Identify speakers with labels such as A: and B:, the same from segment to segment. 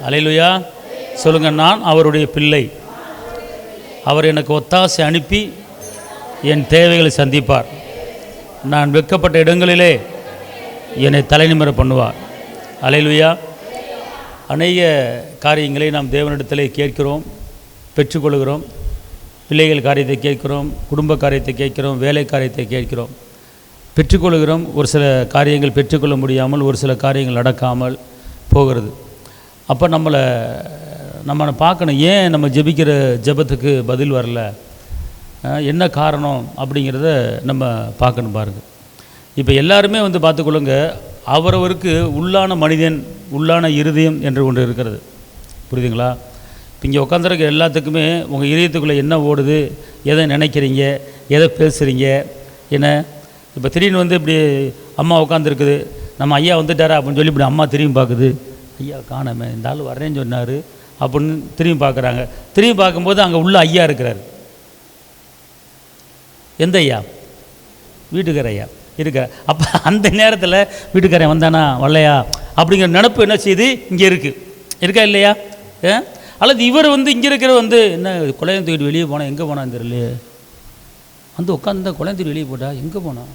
A: அல்லேலூயா சொல்லுங்கள். நான் அவருடைய பிள்ளை. அவர் எனக்கு ஒத்தாசை அனுப்பி என் தேவைகளை சந்திப்பார். நான் வெட்கப்பட்ட இடங்களிலே என்னை தலைநிமிர பண்ணுவார். அல்லேலூயா. அநேக காரியங்களை நாம் தேவனிடத்திலே கேட்கிறோம், பெற்றுக்கொள்கிறோம். பிள்ளைகள் காரியத்தை கேட்கிறோம், குடும்ப காரியத்தை கேட்கிறோம், வேலை காரியத்தை கேட்கிறோம், பெற்றுக்கொள்கிறோம். ஒரு சில காரியங்கள் பெற்றுக்கொள்ள முடியாமல், ஒரு சில காரியங்கள் நடக்காமல் போகிறது. அப்போ நம்ம பார்க்கணும், ஏன் நம்ம ஜெபிக்கிற ஜெபத்துக்கு பதில் வரல, என்ன காரணம் அப்படிங்கிறத நம்ம பார்க்கணும். பாருங்கள், இப்போ எல்லாருமே பார்த்துக்கொள்ளுங்க, அவரவருக்கு உள்ளான மனிதன், உள்ளான இருதயம் என்று ஒன்று இருக்கிறது. புரியுதுங்களா? இப்போ இங்கே உட்காந்துருக்க எல்லாத்துக்குமே உங்கள் இதயத்துக்குள்ளே என்ன ஓடுது, எதை நினைக்கிறீங்க, எதை பேசுகிறீங்க, என்ன. இப்போ திடீர்னு இப்படி அம்மா உட்காந்துருக்குது, நம்ம ஐயா வந்துட்டாரா அப்படின்னு சொல்லி இப்படி அம்மா திரும்பி பார்க்குது, ஐயா காணாமே, இந்த ஆள் வரேன்னு சொன்னார் அப்படின்னு திரும்பி பார்க்குறாங்க. திரும்பி பார்க்கும்போது அங்கே உள்ள ஐயா இருக்கிறார். எந்த ஐயா? வீட்டுக்கார ஐயா இருக்கார். அப்போ அந்த நேரத்தில் வீட்டுக்காரன் வந்தானா வரலையா அப்படிங்கிற நினப்பு என்ன செய்யுது, இங்கே இருக்கா இல்லையா? அல்லது இவர் இங்கே இருக்கிற என்ன குழையம் தூக்கிட்டு வெளியே போனால், எங்கே போனான்னு தெரியலையே, உட்காந்து குழையம் தூக்கிட்டு வெளியே போட்டா எங்கே போனான்?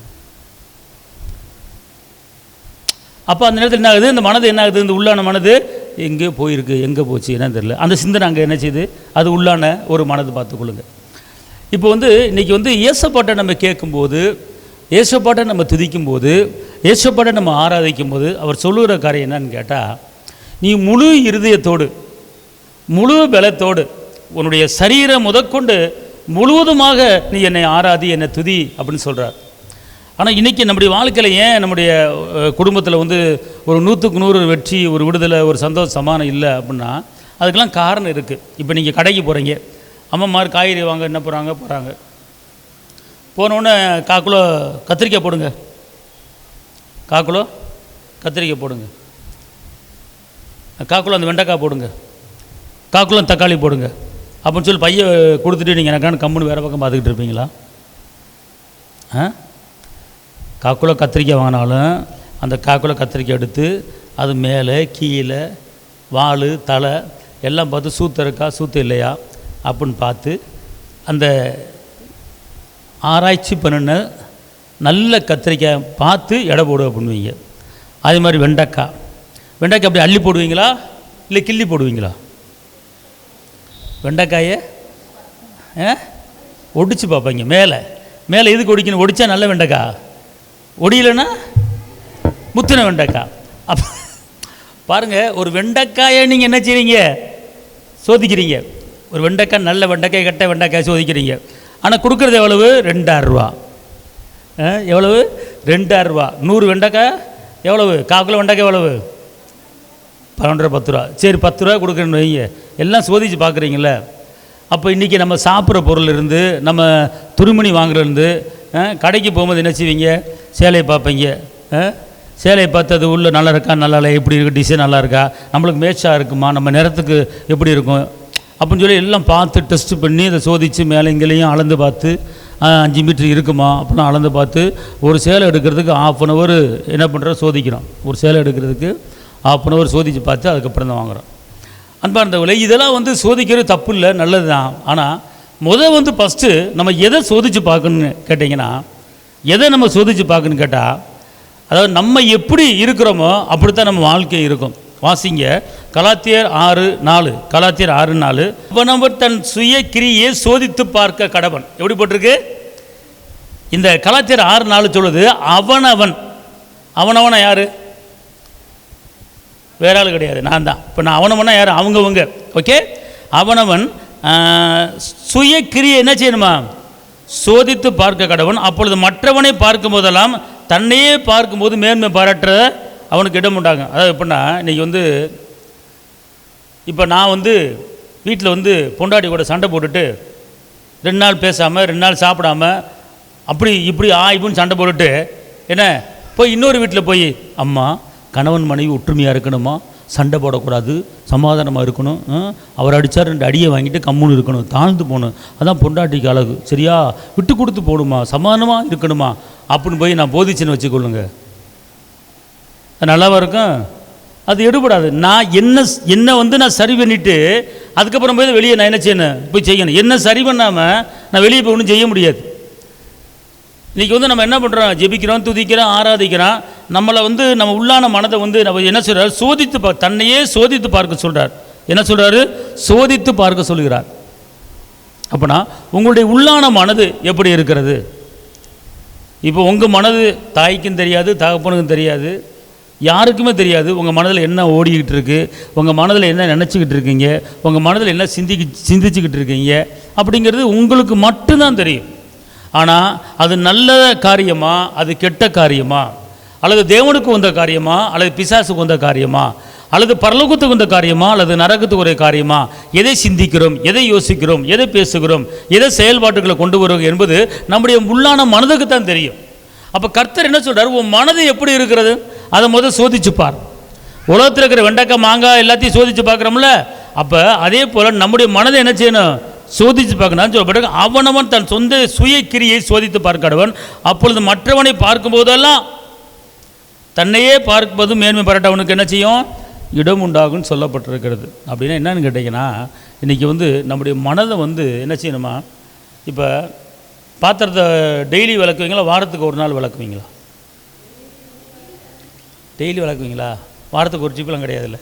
A: அப்போ அந்த நேரத்தில் என்ன ஆகுது, இந்த மனது என்ன ஆகுது, இந்த உள்ளான மனது எங்கே போயிருக்கு, எங்கே போச்சு என்னன்னு தெரியல. அந்த சிந்தனை அங்கே என்ன செய்யுது, அது உள்ளான ஒரு மனது. பார்த்துக்கொள்ளுங்க. இப்போ இன்றைக்கி இயேசுப்பாட்டை நம்ம கேட்கும்போது, இயேசுப்பாட்டை நம்ம துதிக்கும்போது, இயேசுப்பாட்டை நம்ம ஆராதிக்கும் போது அவர் சொல்லுகிற காரியம் என்னன்னு கேட்டால், நீ முழு இருதயத்தோடு, முழு பலத்தோடு, உன்னுடைய சரீரம் முதற்கொண்டு முழுவதுமாக நீ என்னை ஆராதி, என்னை துதி அப்படின்னு சொல்கிறார். ஆனால் இன்றைக்கி நம்முடைய வாழ்க்கையில் ஏன் நம்முடைய குடும்பத்தில் ஒரு 100க்கு 100 வெற்றி, ஒரு விடுதலை, ஒரு சந்தோஷ சமானம் இல்லை அப்படின்னா, அதுக்கெல்லாம் காரணம் இருக்குது. இப்போ நீங்கள் கடைக்கு போகிறீங்க, அம்மாமார் காய்கறி வாங்க என்ன போகிறாங்க, போனோடனே 1/4 கிலோ கத்திரிக்காய் போடுங்க, 1/4 கிலோ கத்திரிக்காய் போடுங்க, 1/4 கிலோ அந்த வெண்டைக்காய் போடுங்க, 1/4 கிலோ தக்காளி போடுங்க அப்படின்னு சொல்லி பைய கொடுத்துட்டு நீங்கள் எனக்கான கம்முன்னு வேறு பக்கம் பார்த்துக்கிட்டு இருப்பீங்களா? 1/4 கிலோ கத்திரிக்காய் வாங்கினாலும் அந்த 1/4 கிலோ கத்திரிக்காய் எடுத்து அது மேலே கீழே வால் தலை எல்லாம் பார்த்து சூத்து இருக்கா சூத்து இல்லையா அப்படின்னு பார்த்து அந்த ஆராய்ச்சி பண்ணின நல்ல கத்திரிக்காய் பார்த்து எடை போடு அப்படின்வீங்க. அதே மாதிரி வெண்டைக்காய் அப்படி அள்ளி போடுவீங்களா இல்லை கிள்ளி போடுவீங்களா? வெண்டைக்காயை ஒடிச்சு பார்ப்பீங்க. மேலே எதுக்கு ஒடிக்கணும்? ஒடிச்சா நல்ல வெண்டைக்காய், ஒடியலைன்னா முத்தின வெண்டைக்காய். அப்போ பாருங்கள், ஒரு வெண்டைக்காயை நீங்கள் என்ன செய்வீங்க? சோதிக்கிறீங்க. ஒரு வெண்டைக்காய், நல்ல வெண்டைக்காய், கெட்ட வெண்டைக்காய் சோதிக்கிறீங்க. ஆனால் கொடுக்குறது எவ்வளவு? 2000 ரூபா. எவ்வளவு? 2000 ரூபா. 100 வெண்டைக்காய் எவ்வளவு? 1/4 கிலோ வெண்டைக்காய் எவ்வளவு? 11 10 ரூபா. சரி, 10 ரூபா கொடுக்குறேன்னு வைங்க. எல்லாம் சோதித்து பார்க்குறீங்கள. அப்போ இன்றைக்கி நம்ம சாப்பிட்ற பொருள் இருந்து, நம்ம துணிமணி வாங்குறதுலேருந்து, கடைக்கு போகும்போது என்ன செய்வீங்க? சேலையை பார்ப்பீங்க. சேலையை பார்த்து அது உள்ள நல்லா இருக்கா, நல்லா இல்லை, எப்படி இருக்குது, டிசைன் நல்லா இருக்கா, நம்மளுக்கு மேட்சாக இருக்குமா, நம்ம நிறத்துக்கு எப்படி இருக்கும் அப்படின்னு சொல்லி எல்லாம் பார்த்து டெஸ்ட்டு பண்ணி அதை சோதித்து மேலே இங்கேயும் அளந்து பார்த்து 5 மீட்டர் இருக்குமா அப்படிலாம் அளந்து பார்த்து ஒரு சேலை எடுக்கிறதுக்கு 1/2 hour என்ன பண்ணுறோம்? சோதிக்கிறோம். ஒரு சேலை எடுக்கிறதுக்கு 1/2 hour சோதித்து பார்த்து அதுக்கப்புறம் தான் வாங்குகிறோம். அன்பார்ந்தவர்களே, இதெல்லாம் சோதிக்கிறது தப்பு இல்லை, நல்லது தான். ஆனால் ஃபஸ்ட்டு நம்ம எதை சோதித்து பார்க்கணுன்னு கேட்டிங்கன்னா, எதை நம்ம சோதித்து பார்க்கணுன்னு கேட்டால், அதாவது நம்ம எப்படி இருக்கிறோமோ அப்படித்தான் நம்ம வாழ்க்கை இருக்கும். வாசிங்க கலாத்தியர் 6:4. கலாத்தியர் 6:4. அவனவன் தன் சுய கிரியை சோதித்து பார்க்க கடவன். எப்படி போட்டிருக்கு? இந்த கலாத்தியர் 6:4 சொல்லுது, அவனவனா யாரு? வேற ஆள் கிடையாது, நான் தான். இப்போ நான் அவனவனா யார்? அவங்கவங்க. ஓகே, அவனவன் சுய கிரியை என்ன செய்யணுமா? சோதித்து பார்க்க கடவன். அப்பொழுது மற்றவனை பார்க்கும் போதெல்லாம் தன்னையே பார்க்கும்போது மேன்மை பாராட்டுற அவனுக்கு இடம் உண்டாங்க. அதாவது எப்படின்னா, இன்றைக்கி இப்போ நான் வீட்டில் பொண்டாட்டி கூட சண்டை போட்டுட்டு 2 நாள் பேசாமல் 2 நாள் சாப்பிடாம அப்படி இப்படி இப்படின்னு சண்டை போட்டுட்டு என்ன போய் இன்னொரு வீட்டில் போய், அம்மா கணவன் மனைவி ஒற்றுமையாக இருக்கணுமா, சண்டை போடக்கூடாது, சமாதானமாக இருக்கணும், அவர் அடித்தார் 2 அடியை வாங்கிட்டு கம்முன்னு இருக்கணும், தாழ்ந்து போகணும், அதான் பொண்டாட்டிக்கு அழகு, சரியா, விட்டு கொடுத்து போடுமா, சமாதானமாக இருக்கணுமா அப்படின்னு போய் நான் போதிச்சுன்னு வச்சுக்கொள்ளுங்க. நல்லாவா இருக்கும்? அது எடுபடாது. நான் என்ன வந்து நான் சரி பண்ணிவிட்டு அதுக்கப்புறம் போய் வெளியே நான் என்ன செய்யணும், போய் செய்யணும். என்ன சரி பண்ணாமல் நான் வெளியே போய் ஒன்றும் செய்ய முடியாது. இன்றைக்கி வந்து நம்ம என்ன பண்ணுறோம், ஜெபிக்கிறோம், துதிக்கிறோம், ஆராதிக்கிறோம். நம்மளை வந்து நம்ம உள்ளான மனதை வந்து நம்ம என்ன சொல்கிறார், சோதித்து தன்னையே சோதித்து பார்க்க சொல்கிறார். என்ன சொல்கிறாரு, சோதித்து பார்க்க சொல்கிறார். அப்போனா உங்களுடைய உள்ளான மனது எப்படி இருக்கிறது? இப்போ உங்கள் மனது தாய்க்கும் தெரியாது, தகப்பனுக்கும் தெரியாது, யாருக்குமே தெரியாது. உங்கள் மனதில் என்ன ஓடிக்கிட்டு இருக்குது, உங்கள் மனதில் என்ன நினச்சிக்கிட்டு இருக்கீங்க, உங்கள் மனதில் என்ன சிந்திச்சுக்கிட்டு இருக்கீங்க அப்படிங்கிறது உங்களுக்கு மட்டும்தான் தெரியும். ஆனால் அது நல்ல காரியமா, அது கெட்ட காரியமா, அல்லது தேவனுக்கு வந்த காரியமா, அல்லது பிசாசுக்கு வந்த காரியமா, அல்லது பரலோகத்துக்கு வந்த காரியமா, அல்லது நரகத்துக்கு ஒரு காரியமா, எதை சிந்திக்கிறோம், எதை யோசிக்கிறோம், எதை பேசுகிறோம், எதை செயல்பாட்டுகளை கொண்டு வருவோம் என்பது நம்முடைய உள்ளான மனதுக்கு தான் தெரியும். அப்போ கர்த்தர் என்ன சொல்கிறார், உன் மனது எப்படி இருக்கிறது அதை முதல் சோதிச்சுப்பார். உலகத்தில் இருக்கிற வெண்டைக்காய், மாங்காய் எல்லாத்தையும் சோதித்து பார்க்குறோம்ல, அப்போ அதே போல் நம்முடைய மனதை என்ன செய்யணும், சோதித்து பார்க்கணும் சொல்லப்பட்ட. அவனவன் தன் சொந்த சுய கிரியை சோதித்து பார்க்கடவன், அப்பொழுது மற்றவனை பார்க்கும் போதெல்லாம் தன்னையே பார்ப்பது மேன்மை பாராட்டவனுக்கு என்ன செய்யும், இடம் உண்டாகும்னு சொல்லப்பட்டிருக்கிறது. அப்படின்னா என்னன்னு கேட்டிங்கன்னா, இன்றைக்கி வந்து நம்முடைய மனதை வந்து என்ன செய்யணுமா, இப்போ பாத்திரத்தை டெய்லி விளக்குவீங்களா, வாரத்துக்கு ஒரு நாள் விளக்குவீங்களா? டெய்லி விளக்குவீங்களா? வாரத்துக்கு ஒரு சிப்பெல்லாம் கிடையாதுல்ல.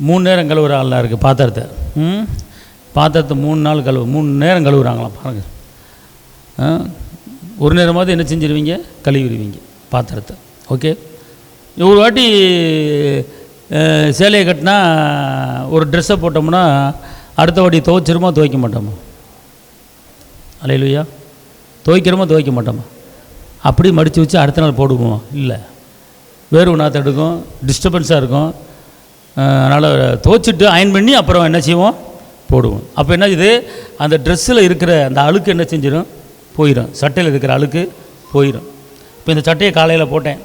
A: 3 நேரம் கழுவுற ஆள்லாம் இருக்குது பாத்திரத்தை. பாத்திரத்தை 3 நாள் 3 நேரம் கழுவுறாங்களாம் பாருங்கள். ஒரு நேரமாவது என்ன செஞ்சிருவீங்க, கழுவிடுவீங்க பாத்திரத்தை. ஓகே, ஒரு வாட்டி சேலையை கட்டினா ஒரு ட்ரெஸ்ஸை போட்டோம்னா அடுத்த வாட்டி துவைச்சிருமா துவைக்க மாட்டோமா? அல்லேலூயா. துவைக்கிறோமா துவைக்க மாட்டோமா? அப்படி மடித்து வச்சு அடுத்த நாள் போடுவோமா? இல்லை, வேறு நாற்று எடுக்கும், டிஸ்டர்பன்ஸாக இருக்கும். அதனால் துவைச்சிட்டு அயன் பண்ணி அப்புறம் என்ன செய்வோம், போடுவோம். அப்போ என்ன இது, அந்த ட்ரெஸ்ஸில் இருக்கிற அந்த அழுக்கு என்ன செஞ்சிடும், போயிடும். சட்டையில் இருக்கிற அழுக்கு போயிடும். இப்போ இந்த சட்டையை காலையில் போட்டேன்,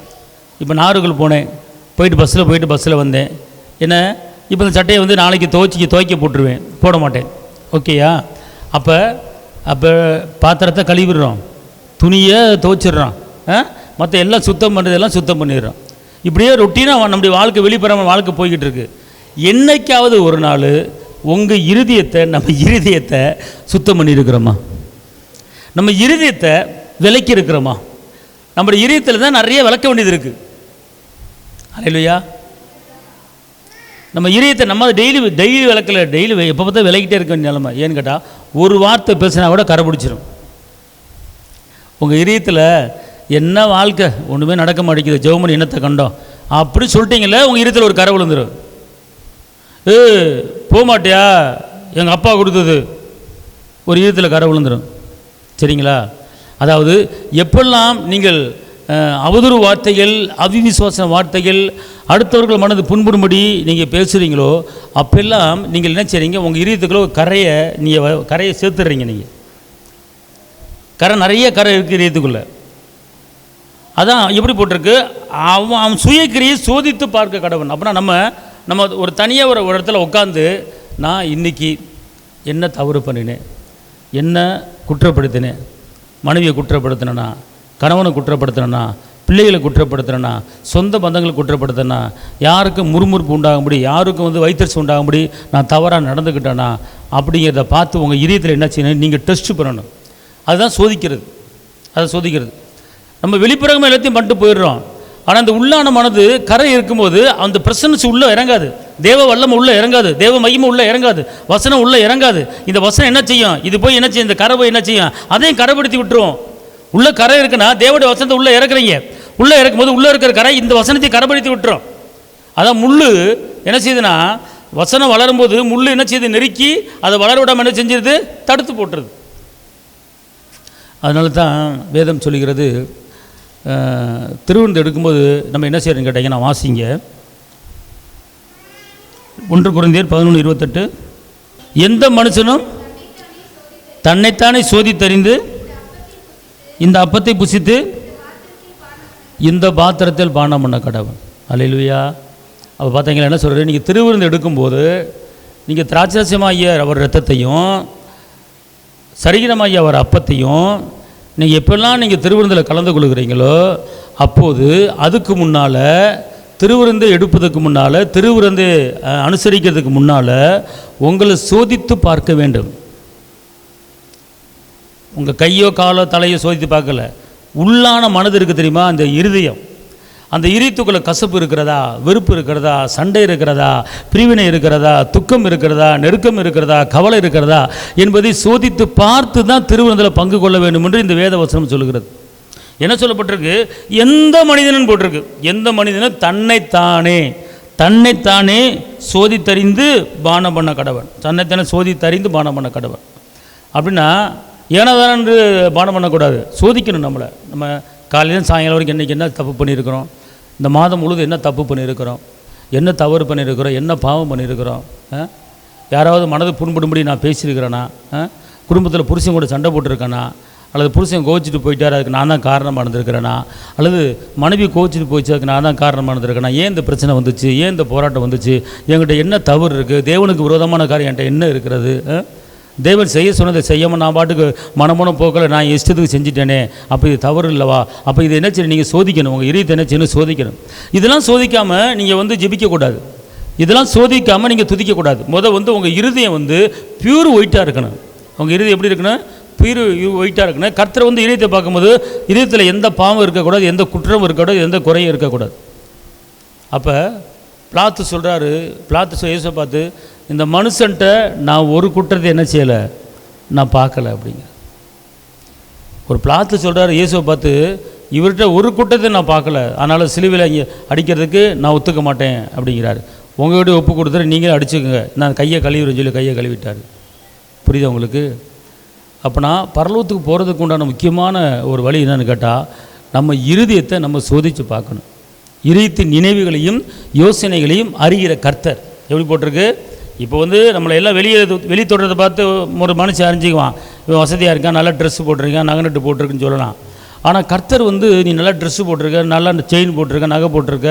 A: இப்போ நாகர்கோவில் போனேன், போயிட்டு பஸ்ஸில் வந்தேன். என்ன, இப்போ இந்த சட்டையை வந்து நாளைக்கு துவைக்க போட்டுருவேன், போட மாட்டேன். ஓகேயா? அப்போ பாத்திரத்தை கழுவிடுறோம், துணியை துவைச்சிடுறோம், மற்ற எல்லாம் சுத்தம் பண்ணுறதெல்லாம் சுத்தம் பண்ணிடுறோம். இப்படியே ரொட்டீனாக நம்முடைய வாழ்க்கை வெளிப்புறமான வாழ்க்கை போய்கிட்டு இருக்குது. என்னைக்காவது ஒரு நாள் உங்கள் நம்ம இருதயத்தை சுத்தம் பண்ணியிருக்கிறோமா? நம்ம இருதயத்தை விலக்கி இருக்கிறோமா? நம்முடைய இருதயத்தில் தான் நிறைய விளக்க வேண்டியது இருக்குது. அல்லேலூயா. நம்ம இருதயத்தை நம்ம டெய்லி விளக்கல, டெய்லி எப்போ பார்த்தா விளக்கிட்டே இருக்க வேண்டிய நிலைமை. ஏன்னு கேட்டால் ஒரு வார்த்தை பேசினா கூட கரை பிடிச்சிடும். உங்கள் இதயத்தில் என்ன வாழ்க்கை ஒன்றுமே நடக்க மாட்டேங்குது, ஜெபமணி என்னத்தை கண்டோம் அப்படி சொல்லிட்டீங்களே, உங்கள் இதயத்தில் ஒரு கரை விழுந்துடும். போக மாட்டியா, எங்கள் அப்பா கொடுத்தது, ஒரு இதயத்தில் கரை விழுந்துடும். சரிங்களா? அதாவது எப்பெல்லாம் நீங்கள் அவதூறு வார்த்தைகள், அவிவிசுவாச வார்த்தைகள், அடுத்தவர்கள் மனது புண்படும்படி நீங்கள் பேசுகிறீங்களோ அப்பெல்லாம் நீங்கள் என்ன செய்றீங்க, உங்கள் இதயத்துக்குள்ள ஒரு கரையை சேர்த்துடுறீங்க. நீங்கள் நிறைய கரை இருக்குது இதயத்துக்குள்ளே. அதான் எப்படி போட்டிருக்கு, அவன் சுயக்கிரியை சோதித்து பார்க்க கடவன். அப்படின்னா நம்ம ஒரு தனியாக ஒரு இடத்துல உட்காந்து, நான் இன்றைக்கி என்ன தவறு பண்ணினேன், என்ன குற்றப்படுத்தினேன், மனைவியை குற்றப்படுத்தினா, கணவனை குற்றப்படுத்தினா, பிள்ளைகளை குற்றப்படுத்தினா, சொந்த பந்தங்களை குற்றப்படுத்தினா, யாருக்கும் முறுமுறுப்பு உண்டாகும்படி, யாருக்கும் வந்து வைத்தறிச்சு உண்டாகும்படி நான் தவறாக நடந்துக்கிட்டேனா அப்படிங்கிறத பார்த்து உங்கள் இதயத்தில் என்ன செய்யணும், நீங்கள் டெஸ்ட் பண்ணணும். அதுதான் சோதிக்கிறது. அதை சோதிக்கிறது. நம்ம வெளிப்புறமாக எல்லாத்தையும் பண்ணிட்டு போயிடுறோம். ஆனால் அந்த உள்ளான மனது கரை இருக்கும்போது அந்த பிரசன்ஸ் உள்ளே இறங்காது, தேவ வல்லமை உள்ளே இறங்காது, தேவ மகிமை உள்ளே இறங்காது, வசனம் உள்ளே இறங்காது. இந்த வசனம் என்ன செய்யும், இது போய் என்ன செய்யும், இந்த கரை போய் என்ன செய்யும், அதையும் கரைப்படுத்தி விட்டுருவோம். உள்ளே கரை இருக்குன்னா தேவனுடைய வசனத்தை உள்ளே இறக்குறீங்க, உள்ளே இறக்கும்போது உள்ளே இருக்கிற கரை இந்த வசனத்தை கரைப்படுத்தி விட்டுரும். அதான் முள் என்ன செய்யுதுன்னா, வசனம் வளரும்போது முள் என்ன செய்யுது, நெருக்கி அதை வளர விடாமல் என்ன செஞ்சிருது, தடுத்து போட்டுருது. அதனால தான் வேதம் சொல்லுகிறது, திருவிருந்து எடுக்கும்போது நம்ம என்ன செய்யறோன்னு கேட்டீங்கன்னா, வாசிங்க 1 கொரிந்தியர் 11:28. எந்த மனுஷனும் தன்னைத்தானே சோதித்தறிந்து இந்த அப்பத்தை புசித்து இந்த பாத்திரத்தில் பானம் பண்ண கடவன். அல்லேலூயா. அப்போ பார்த்தீங்களா என்ன சொல்கிறது, நீங்கள் திருவிருந்து எடுக்கும்போது நீங்கள் திராட்சரசமாகிய அவர் இரத்தத்தையும் சரீரமாகிய அவர் அப்பத்தையும் நீங்கள் எப்பெல்லாம் நீங்கள் திருவிருந்தில் கலந்து கொள்கிறீங்களோ அப்போது அதுக்கு முன்னால் திருவிருந்தை எடுப்பதற்கு முன்னால் திருவிருந்தை அனுசரிக்கிறதுக்கு முன்னால் உங்களை சோதித்து பார்க்க வேண்டும். உங்கள் கையோ காலோ தலையோ சோதித்து பார்க்கல, உள்ளான மனது இருக்குது தெரியுமா, அந்த இருதயம், அந்த இருதயத்துக்குள்ள கசப்பு இருக்கிறதா, வெறுப்பு இருக்கிறதா, சண்டை இருக்கிறதா, பிரிவினை இருக்கிறதா, துக்கம் இருக்கிறதா, நெருக்கம் இருக்கிறதா, கவலை இருக்கிறதா என்பதை சோதித்து பார்த்து தான் திருவிருந்தில் பங்கு கொள்ள வேண்டும் என்று இந்த வேத வசனம் சொல்கிறது. என்ன சொல்லப்பட்டிருக்கு? எந்த மனிதனும் போட்டிருக்கு, எந்த மனிதனும் தன்னைத்தானே சோதித்தறிந்து பானம் பண்ண கடவன், தன்னைத்தானே சோதித்தறிந்து பானம் பண்ண கடவன். அப்படின்னா ஏனாதான் என்று பானம் பண்ணக்கூடாது, சோதிக்கணும். நம்ம காலையிலும் சாயங்காலம் வரைக்கும் இன்றைக்கி என்ன தப்பு பண்ணியிருக்கிறோம், இந்த மாதம் முழுவதும் என்ன தப்பு பண்ணியிருக்கிறோம், என்ன தவறு பண்ணியிருக்கிறோம், என்ன பாவம் பண்ணியிருக்கிறோம், யாராவது மனது புண்படும்படி நான் பேசியிருக்கிறேன்னா, குடும்பத்தில் புருஷன் கூட சண்டை போட்டிருக்கேனா, அல்லது புருஷன் கோச்சிட்டு போயிட்டார் அதுக்கு நான் தான் காரணமாக இருந்திருக்கிறேனா, அல்லது மனைவி கோச்சிட்டு போயிடுச்சு அதுக்கு நான் தான் காரணமாக இருந்திருக்கேனா, ஏன் இந்த பிரச்சனை வந்துச்சு, ஏன் இந்த போராட்டம் வந்துச்சு, என்கிட்ட என்ன தவறு இருக்குது, தேவனுக்கு விரோதமான காரியம் என்கிட்ட என்ன இருக்கிறது, தேவன் செய்ய சொன்னதை செய்யாமல் நான் பாட்டுக்கு மனமனம் போக்கலை, நான் இஷ்டத்துக்கு செஞ்சுட்டேனே, அப்போ இது தவறு இல்லவா, அப்போ இது என்ன செய்யணும், நீங்கள் சோதிக்கணும், உங்கள் இதயத்தை என்ன செய்யணும், சோதிக்கணும். இதெல்லாம் சோதிக்காமல் நீங்கள் ஜெபிக்கக்கூடாது, இதெல்லாம் சோதிக்காமல் நீங்கள் துதிக்கக்கூடாது. உங்கள் இருதயம் பியூர் ஒயிட்டாக இருக்கணும். உங்கள் இருதயம் எப்படி இருக்கணும், பியூர் ஒயிட்டாக இருக்கணும். கர்த்தரை இதயத்தை பார்க்கும்போது இதயத்தில் எந்த பாவம் இருக்கக்கூடாது, எந்த குற்றம் இருக்கக்கூடாது, எந்த குறையும் இருக்கக்கூடாது. அப்போ பிலாத்து சொல்கிறாரு, இயேசுவை பார்த்து, இந்த மனுஷன்ட்ட நான் ஒரு குற்றத்தை என்ன செய்யலை, நான் பார்க்கலை அப்படிங்க. ஒரு பிலாத்து சொல்கிறாரு இயேசுவை பார்த்து, இவர்கிட்ட ஒரு குற்றத்தை நான் பார்க்கல, அதனால் சிலுவையில் இங்கே அடிக்கிறதுக்கு நான் ஒத்துக்க மாட்டேன் அப்படிங்கிறாரு. உங்கள்கிட்ட ஒப்பு கொடுத்துட்டு நீங்களே அடிச்சுக்கோங்க, நான் கையை கழுவிடுன்னு சொல்லி கையை கழுவிட்டார். புரியுதா உங்களுக்கு? அப்போனா பரலோகத்துக்கு போகிறதுக்கு உண்டான முக்கியமான ஒரு வழி என்னன்னு கேட்டால், நம்ம இருதயத்தை நம்ம சோதித்து பார்க்கணும். இருதயத்தின் நினைவுகளையும் யோசனைகளையும் அறிகிற கர்த்தர் எப்படி போட்டிருக்கு. இப்போ நம்மளை எல்லாம் வெளி தோற்றத்தை பார்த்து ஒரு மனுஷன் அறிஞ்சிக்குவான், இவன் வசதியாக இருக்கான், நல்லா ட்ரெஸ்ஸு போட்டிருக்கான், நகை நட்டு போட்டிருக்குன்னு சொல்லலாம். ஆனால் கர்த்தர் நீ நல்லா ட்ரெஸ்ஸு போட்டிருக்க, நல்லா செயின் போட்டிருக்க, நகை போட்டிருக்க,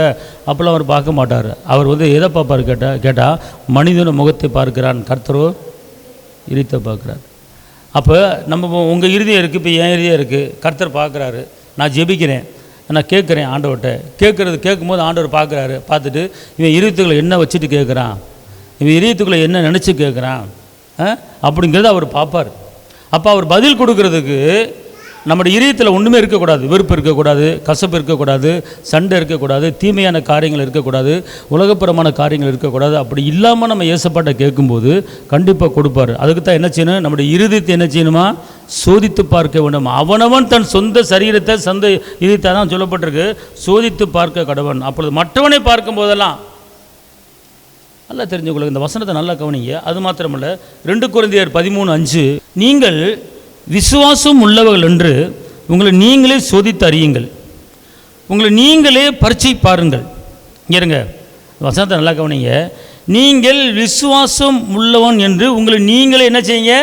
A: அப்போல்லாம் அவர் பார்க்க மாட்டார். அவர் எதை பார்ப்பார் கேட்டால் மனிதன முகத்தை பார்க்கிறான், கர்த்தரோ இருதயத்தை பார்க்குறார். அப்போ நம்ம உங்கள் இருதயம் இருக்குது, இப்போ என் இருதயம் இருக்குது, கர்த்தர் பார்க்குறாரு. நான் ஜெபிக்கிறேன், நான் கேட்குறேன் ஆண்டவர்கிட்ட, கேட்கும்போது ஆண்டவர் பார்க்குறாரு. பார்த்துட்டு இவன் இருதயத்துக்குள்ளே என்ன வச்சுட்டு கேட்குறான், இவன் இதயத்துக்குள்ளே என்ன நினச்சி கேட்குறான் அப்படிங்கிறத அவர் பார்ப்பார். அப்போ அவர் பதில் கொடுக்கறதுக்கு நம்முடைய இதயத்தில் ஒன்றுமே இருக்கக்கூடாது, வெறுப்பு இருக்கக்கூடாது, கசப்பு இருக்கக்கூடாது, சண்டை இருக்கக்கூடாது, தீமையான காரியங்கள் இருக்கக்கூடாது, உலகப்புறமான காரியங்கள் இருக்கக்கூடாது. அப்படி இல்லாமல் நம்ம ஏசப்பாட்ட கேட்கும்போது கண்டிப்பாக கொடுப்பார். அதுக்கு தான் என்ன செய்யணும், நம்முடைய இருதயத்தை என்ன செய்யணுமா, சோதித்து பார்க்க வேண்டும். அவனவன் தன் சொந்த சரீரத்தை இதயத்தை தான் சொல்லப்பட்டிருக்கு, சோதித்து பார்க்க கடவன். அப்பொழுது மற்றவனை பார்க்கும் போதெல்லாம் நல்லா தெரிஞ்சுக்கொள்ளுங்க. இந்த வசனத்தை நல்லா கவனிங்க. அது மாத்திரமல்ல, 2 கொரிந்தியர் 13:5, நீங்கள் விசுவாசம் உள்ளவர்கள் என்று உங்களை நீங்களே சோதித்து அறியுங்கள், உங்களை நீங்களே பரீட்சை பாருங்கள். இங்கே இருங்க, வசனத்தை நல்லா கவனிங்க. நீங்கள் விசுவாசம் உள்ளவன் என்று உங்களை நீங்களே என்ன செய்யுங்க.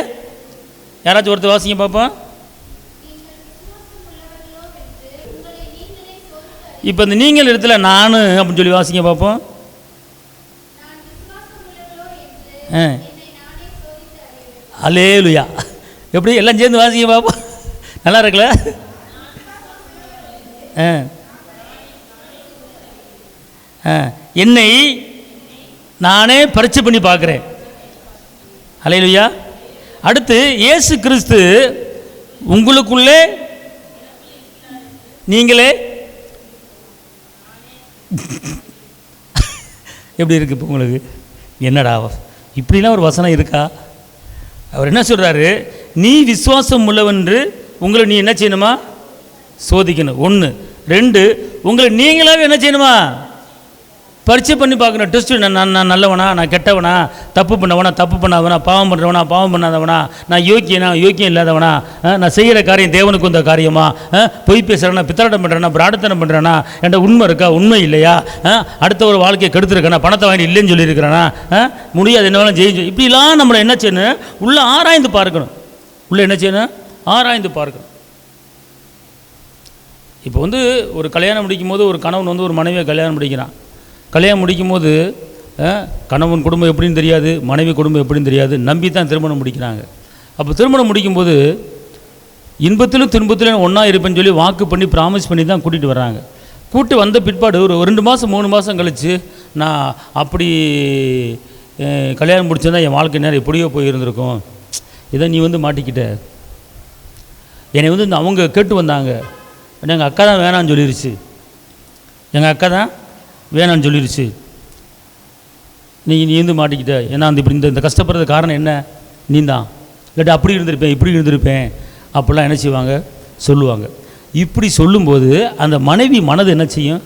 A: யாராச்சும் ஒருத்தர் வாசிங்க பார்ப்போம். இப்போ இந்த நீங்கள் இடத்துல நான் அப்படின்னு சொல்லி வாசிங்க பார்ப்போம். அல்லேலூயா. எப்படி எல்லாம் சேர்ந்து வாசிங்க பாப்பா, நல்லா இருக்குல்ல? என்னை நானே பரீட்சை பண்ணி பார்க்குறேன். அல்லேலூயா. அடுத்து இயேசு கிறிஸ்து உங்களுக்குள்ளே நீங்களே எப்படி இருக்கு இப்போ உங்களுக்கு? என்னடா இப்படிலாம் ஒரு வசனம் இருக்கா? அவர் என்ன சொல்கிறாரு, நீ விசுவாசம் உள்ளவென்று உங்களை நீ என்ன செய்யணுமா, சோதிக்கணும். 1. 2, உங்களை நீங்களாவே என்ன செய்யணுமா, பரீட்சை பண்ணி பார்க்கணும். டெஸ்ட்டு, நான் நல்லவனா, நான் கெட்டவனா, தப்பு பண்ணவனா, தப்பு பண்ணாதவனா, பாவம் பண்ணுறவனா, பாவம் பண்ணாதவனா, நான் யோக்கியம் இல்லாதவனா, நான் செய்கிற காரியம் தேவனுக்கு வந்த காரியமா, பொய் பேசுகிறேன்னா, பித்தலாட்டம் பண்ணுறேன்னா, பிராடத்தனம் பண்ணுறேன்னா, என்கிட்ட உண்மை இருக்கா, உண்மை இல்லையா, அடுத்த ஒரு வாழ்க்கையை கெடுத்துருக்கேனா, பணத்தை வாங்கி இல்லைன்னு சொல்லியிருக்கிறேனா, முடியாது என்ன வேணும் ஜெயிச்சு, இப்படிலாம் நம்மளை என்ன செய்யணும், உள்ளே ஆராய்ந்து பார்க்கணும். உள்ளே என்ன செய்யணும், ஆராய்ந்து பார்க்கணும். இப்போ ஒரு கல்யாணம் முடிக்கும் போது ஒரு கணவன் ஒரு மனைவியை கல்யாணம் முடிக்கிறான். கல்யாணம் முடிக்கும் போது கணவன் குடும்பம் எப்படின்னு தெரியாது, மனைவி குடும்பம் எப்படின்னு தெரியாது, நம்பி தான் திருமணம் முடிக்கிறாங்க. அப்போ திருமணம் முடிக்கும்போது இன்பத்திலும் துன்பத்திலும் ஒன்றா இருப்பேன்னு சொல்லி வாக்கு பண்ணி ப்ராமிஸ் பண்ணி தான் கூட்டிகிட்டு வர்றாங்க. கூட்டி வந்த பிற்பாடு ஒரு 2 மாதம் 3 மாதம் கழித்து நான் அப்படி கல்யாணம் முடிச்சிருந்தா என் வாழ்க்கை நேரம் எப்படியோ போயிருந்திருக்கும், இதை நீ வந்து மாட்டிக்கிட்ட. என்னை வந்து அவங்க கேட்டு வந்தாங்க, எங்கள் அக்கா தான் வேணான்னு சொல்லிருச்சு, எங்கள் அக்கா தான் வேணான்னு சொல்லிருச்சு, நீ வந்து மாட்டிக்கிட்ட. ஏன்னா அந்த இப்படி இந்த கஷ்டப்படுறது காரணம் என்ன, நீ தான், இல்லாட்டி அப்படி இருந்திருப்பேன் இப்படி இருந்திருப்பேன் அப்படிலாம் என்ன செய்வாங்க சொல்லுவாங்க. இப்படி சொல்லும்போது அந்த மனைவி மனது என்ன செய்யும்,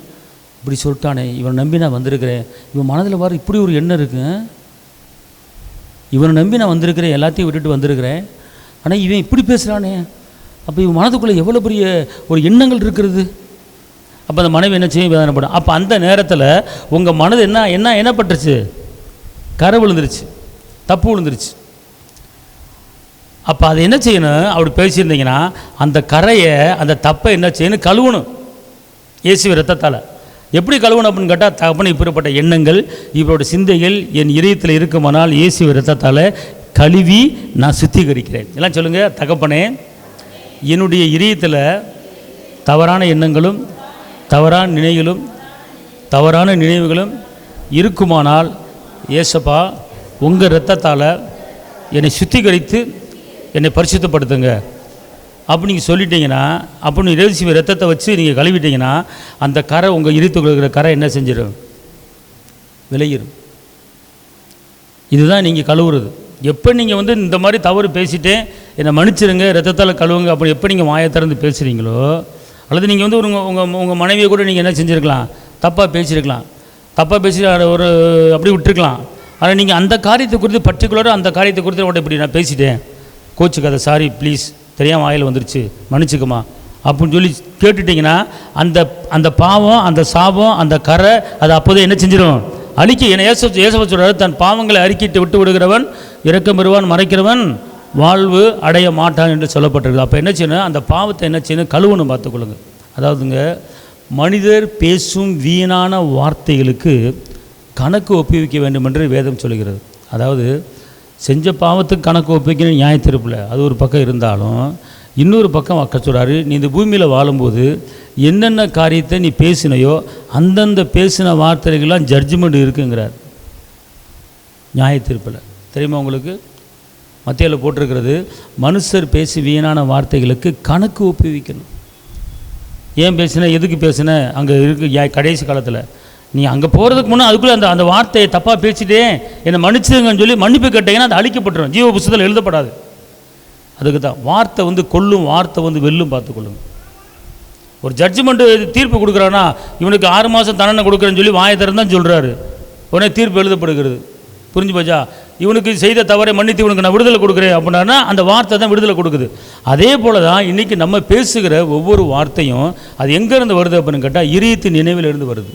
A: இப்படி சொல்லிட்டானே இவனை நம்பி நான் வந்திருக்கிறேன், இவன் மனதில் வர இப்படி ஒரு எண்ணம் இருக்கு, இவனை நம்பி நான் வந்திருக்கிறேன், எல்லாத்தையும் விட்டுட்டு வந்திருக்கிறேன், ஆனால் இவன் இப்படி பேசுகிறானே, அப்போ இவன் மனதுக்குள்ளே எவ்வளோ பெரிய ஒரு எண்ணங்கள் இருக்கிறது. அப்போ அந்த மனைவி என்ன செய்யும், வேதனைப்படும். அப்போ அந்த நேரத்தில் உங்கள் மனது என்ன என்ன என்ன பட்டுருச்சு, கரை விழுந்துருச்சு, தப்பு விழுந்துருச்சு. அப்போ அதை என்ன செய்யணும், அப்படி பேசியிருந்தீங்கன்னா அந்த கரையை அந்த தப்பை என்ன செய்யணும், கழுவணும் இயேசுவின் இரத்தத்தால். எப்படி கழுவணும் அப்படின்னு கேட்டால், தகப்பனை இப்படிப்பட்ட எண்ணங்கள் இவரோட சிந்தைகள் என் இதயத்தில் இருக்குமானால் இயேசுவின் இரத்தத்தால் கழுவி நான் சுத்திகரிக்கிறேன். எல்லாம் சொல்லுங்கள், தகப்பனே என்னுடைய இதயத்தில் தவறான எண்ணங்களும் தவறான நினைவுகளும் இருக்குமானால் ஏசப்பா உங்கள் இரத்தத்தால் என்னை சுத்திகரித்து என்னை பரிசுத்தப்படுத்துங்க அப்படி நீங்கள் சொல்லிட்டீங்கன்னா, அப்படின்னு இயேசுவின் இரத்தத்தை வச்சு நீங்கள் கழுவிட்டீங்கன்னா அந்த கரை உங்கள் இதயத்துக்குள்ள இருக்கிற கரை என்ன செஞ்சிடும், விலகிடும். இதுதான் நீங்கள் கழுவுறது. எப்போ நீங்கள் வந்து இந்த மாதிரி தவறு பேசிட்டேன் என்னை மன்னிச்சிருங்க இரத்தத்தால் கழுவுங்க அப்படி எப்போ நீங்கள் வாயை திறந்து பேசுகிறீங்களோ, அல்லது நீங்கள் வந்து உங்கள் மனைவியை கூட நீங்கள் என்ன செஞ்சுருக்கலாம், தப்பாக பேசியிருக்கலாம், தப்பாக பேசி ஒரு அப்படி விட்டுருக்கலாம். ஆனால் நீங்கள் அந்த காரியத்தை குறித்து பர்டிகுலராக அந்த காரியத்தை குறித்து உடனே இப்படி நான் பேசிட்டேன், கோச்சுக்காத, சாரி ப்ளீஸ், தெரியாமல் வாயில் வந்துருச்சு, மன்னிச்சுக்குமா அப்படின்னு சொல்லி கேட்டுட்டிங்கன்னா அந்த அந்த பாவம் அந்த சாபம் அந்த கரை அது அப்போதே என்ன செஞ்சிடும், அழிக்க. ஏன்னா ஏசப்ப சொல்கிறாரு, தன் பாவங்களை அறிக்கிட்டு விட்டு விடுகிறவன் இரக்கம் பெறுவான், மறைக்கிறவன் வாழ்வு அடைய மாட்டான் என்று சொல்லப்பட்டிருக்கு. அப்போ என்ன செய்யணும், அந்த பாவத்தை என்ன செய்யணும், கழுவணும். பார்த்துக்கொள்ளுங்க. அதாவதுங்க, மனிதர் பேசும் வீணான வார்த்தைகளுக்கு கணக்கு ஒப்புவிக்க வேண்டும் என்று வேதம் சொல்கிறது. அதாவது செஞ்ச பாவத்துக்கு கணக்கு ஒப்புவிக்கணும் நியாயத்தீர்ப்பில், அது ஒரு பக்கம் இருந்தாலும் இன்னொரு பக்கம் சொல்கிறாரு, நீ இந்த பூமியில் வாழும்போது என்னென்ன காரியத்தை நீ பேசினையோ அந்தந்த பேசின வார்த்தைகள்லாம் ஜட்ஜ்மெண்ட் இருக்குங்கிறார் நியாயத்தீர்ப்பில். தெரியுமா உங்களுக்கு? மத்தியில் போட்டிருக்கிறது, மனுஷர் பேசி வீணான வார்த்தைகளுக்கு கணக்கு ஒப்புவிக்கணும். ஏன் பேசின, எதுக்கு பேசின, அங்கே இருக்கு கடைசி காலத்தில் நீ அங்கே போகிறதுக்கு முன்னே அதுக்குள்ளே அந்த வார்த்தையை தப்பாக பேசிட்டேன் என்னை மன்னிச்சுங்கன்னு சொல்லி மன்னிப்பு கேட்டீங்கன்னா அது அழிக்கப்பட்டுரும், ஜீவ புஸ்தகத்தில் எழுதப்படாது. அதுக்கு தான் வார்த்தை வந்து கொல்லும், வார்த்தை வந்து வெல்லும். பார்த்துக்கொள்ளுங்க. ஒரு ஜட்ஜ்மெண்ட்டு தீர்ப்பு கொடுக்குறான்னா இவனுக்கு 6 மாதம் தண்டனை கொடுக்குறேன்னு சொல்லி வாயை திறந்தான் சொல்கிறாரு, உடனே தீர்ப்பு எழுதப்படுகிறது. புரிஞ்சு போச்சா? இவனுக்கு செய்த தவறை மன்னித்து இவனுக்கு நான் விடுதலை கொடுக்குறேன் அப்படின்னா அந்த வார்த்தை தான் விடுதலை கொடுக்குது. அதே போல் தான் இன்றைக்கி நம்ம பேசுகிற ஒவ்வொரு வார்த்தையும் அது எங்கேருந்து வருது அப்படின்னு கேட்டால் இதயத்தின் நினைவிலிருந்து வருது,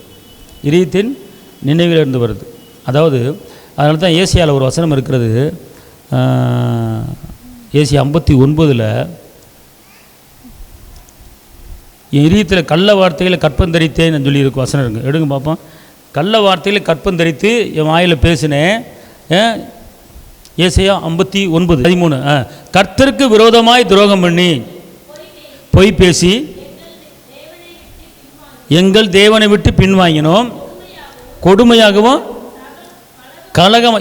A: இதயத்தின் நினைவிலிருந்து வருது. அதாவது அதனால தான் ஏசியாவில் ஒரு வசனம் இருக்கிறது, ஏசியா 59 என் இதயத்தில் கள்ள வார்த்தைகளை கற்பந்தரித்தேன்னு சொல்லி இருக்கு வசனம் இருக்குது. எடுங்க பார்ப்போம். கள்ள வார்த்தைகளை கற்பந்தரித்து என் வாயில் பேசினேன். ஏசியா 59:13 கர்த்தருக்கு விரோதமாய் துரோகம் பண்ணி பொய் பேசி எங்கள் தேவனை விட்டு பின்வாங்கினோம், கொடுமையாகவும்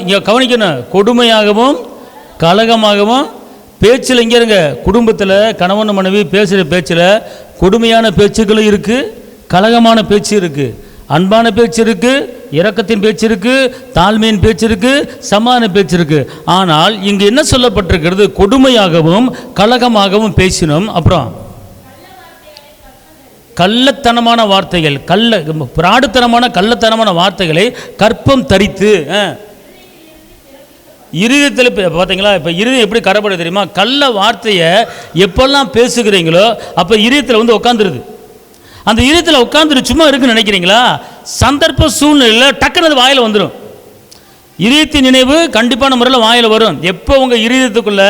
A: இங்கே கவனிக்கணும், கொடுமையாகவும் கலகமாகவும் பேச்சில் இங்கே இருங்க. குடும்பத்தில் கணவன் மனைவி பேசுகிற பேச்சில் கொடுமையான பேச்சுக்களும் இருக்குது, கலகமான பேச்சு இருக்குது, அன்பான பேச்சு இருக்குது, இரக்கத்தின் பேச்சு இருக்குது, தாழ்மையின் பேச்சு இருக்குது, சமாதான பேச்சு இருக்குது. ஆனால் இங்கு என்ன சொல்லப்பட்டிருக்கிறது, கொடுமையாகவும் கலகமாகவும் பேசினோம். அப்புறம் கள்ளத்தனமான வார்த்தைகள், பிராடுத்தனமான கள்ளத்தனமான வார்த்தைகளை கற்பம் தரித்து இருதயத்தில் பார்த்தீங்களா? இப்போ இருதயம் எப்படி கரைப்பட தெரியுமா? கள்ள வார்த்தையை எப்பெல்லாம் பேசுகிறீங்களோ அப்போ இருதயத்தில் வந்து உட்காந்துருது. அந்த இருதயத்தில் உட்காந்துரு சும்மா இருக்குன்னு நினைக்கிறீங்களா? சந்தர்ப்ப சூழ்நிலையில் டக்குனு அது வாயில் வந்துடும். இதயத்தின் நினைவு கண்டிப்பான முறையில் வாயில் வரும். எப்போ உங்கள் இதயத்துக்குள்ள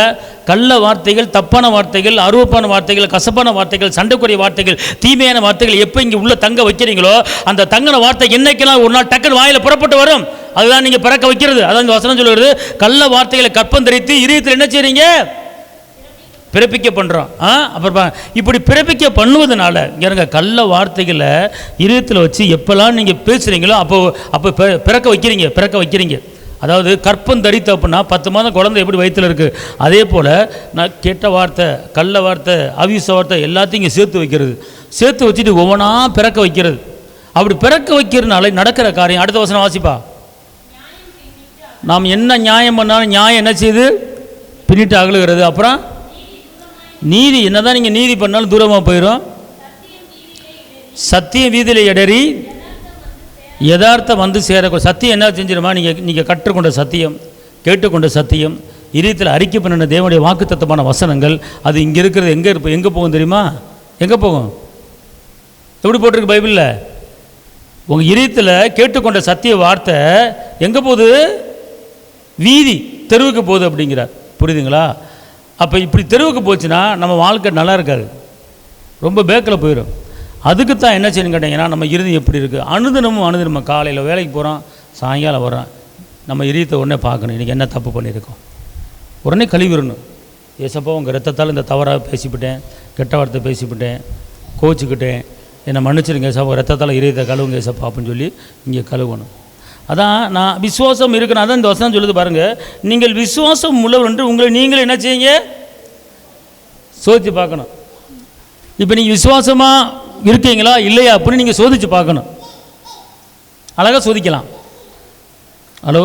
A: கள்ள வார்த்தைகள், தப்பான வார்த்தைகள், அருவப்பான வார்த்தைகள், கசப்பான வார்த்தைகள், சண்டைக்குரிய வார்த்தைகள், தீமையான வார்த்தைகள் எப்போ இங்கே உள்ள தங்க வைக்கிறீங்களோ அந்த தங்கின வார்த்தை என்னைக்கெல்லாம் ஒரு நாள் டக்குன்னு வாயில் புறப்பட்டு வரும். அதுதான் நீங்கள் பிறக்க வைக்கிறது. அதான் இந்த வசனம் சொல்லுறது, கள்ள வார்த்தைகளை கற்பம் தரித்து இதயத்தில் என்ன செய்றீங்க? பிறப்பிக்க பண்ணுறோம். அப்புறம் இப்படி பிறப்பிக்க பண்ணுவதனால எனக்கு கள்ள வார்த்தைகளை இதயத்தில் வச்சு எப்போல்லாம் நீங்கள் பேசுகிறீங்களோ அப்போ பிறக்க வைக்கிறீங்க. அதாவது கற்பம் தரித்து அப்படின்னா 10 மாதம் குழந்தை எப்படி வயிற்றில் இருக்குது, அதே போல் நான் கெட்ட வார்த்தை, கள்ள வார்த்தை, அவிச வார்த்தை எல்லாத்தையும் இங்கே சேர்த்து வச்சுட்டு ஒவ்வொன்றா பிறக்க வைக்கிறது. அப்படி பிறக்க வைக்கிறதுனால நடக்கிற காரியம். அடுத்த வசனம் வாசிப்பா. நாம் என்ன நியாயம் பண்ணாலும் நியாயம் என்ன செய்யுது? பின்னிட்டு அகலுகிறது. அப்புறம் நீதி என்னதான் நீங்கள் நீதி பண்ணாலும் தூரமாக போயிடும். சத்தியம் வீதியில் இடறி யதார்த்தம் வந்து சேர. சத்தியம் என்ன செஞ்சிருமா? நீங்கள் கற்றுக்கொண்ட சத்தியம், கேட்டுக்கொண்ட சத்தியம், இதயத்தில் அறிக்கை பண்ணின தேவனுடைய வாக்குத்தத்தமான வசனங்கள், அது இங்கே இருக்கிறது எங்கே போகும் தெரியுமா? எங்கே போகும்? எப்படி போட்டிருக்கு பைபிளில்? உங்கள் இதயத்தில் கேட்டுக்கொண்ட சத்திய வார்த்தை எங்கே போகுது? வீதி தெருவுக்கு போகுது அப்படிங்கிறார். புரியுதுங்களா? அப்போ இப்படி தெருவுக்கு போச்சுன்னா நம்ம வாழ்க்கை நல்லா இருக்காது, ரொம்ப பேக்கில் போயிடும். அதுக்கு தான் என்ன செய்யணும்னு கேட்டிங்கன்னா, நம்ம இறுதி எப்படி இருக்குது? அனுதினமும் காலையில் வேலைக்கு போகிறோம், சாயங்காலம் வரோம், நம்ம இதயத்தை உடனே பார்க்கணும். இன்றைக்கி என்ன தப்பு பண்ணியிருக்கோம், உடனே கழுவிடணும். ஏசப்பா உங்கள் ரத்தத்தால் இந்த தவறாக பேசிவிட்டேன், கெட்ட வார்த்தை பேசிவிட்டேன், கோச்சிக்கிட்டேன், என்னை மன்னிச்சிருங்க ஏசப்பா, ரத்தத்தால் இதயத்தை கழுவுங்க ஏசப்பா அப்படின்னு சொல்லி இங்கே கழுவணும். அதான் நான் விசுவாசம் இருக்கணும். அதான் இந்த வசனம் சொல்லுது பாருங்கள். நீங்கள் விசுவாசம் உள்ளவர் என்று உங்களை நீங்களே என்ன செய்யுங்க? சோதித்து பார்க்கணும். இப்போ நீங்கள் விசுவாசமாக இருக்கீங்களா இல்லையா அப்படின்னு நீங்கள் சோதித்து பார்க்கணும். அழகாக சோதிக்கலாம். ஹலோ,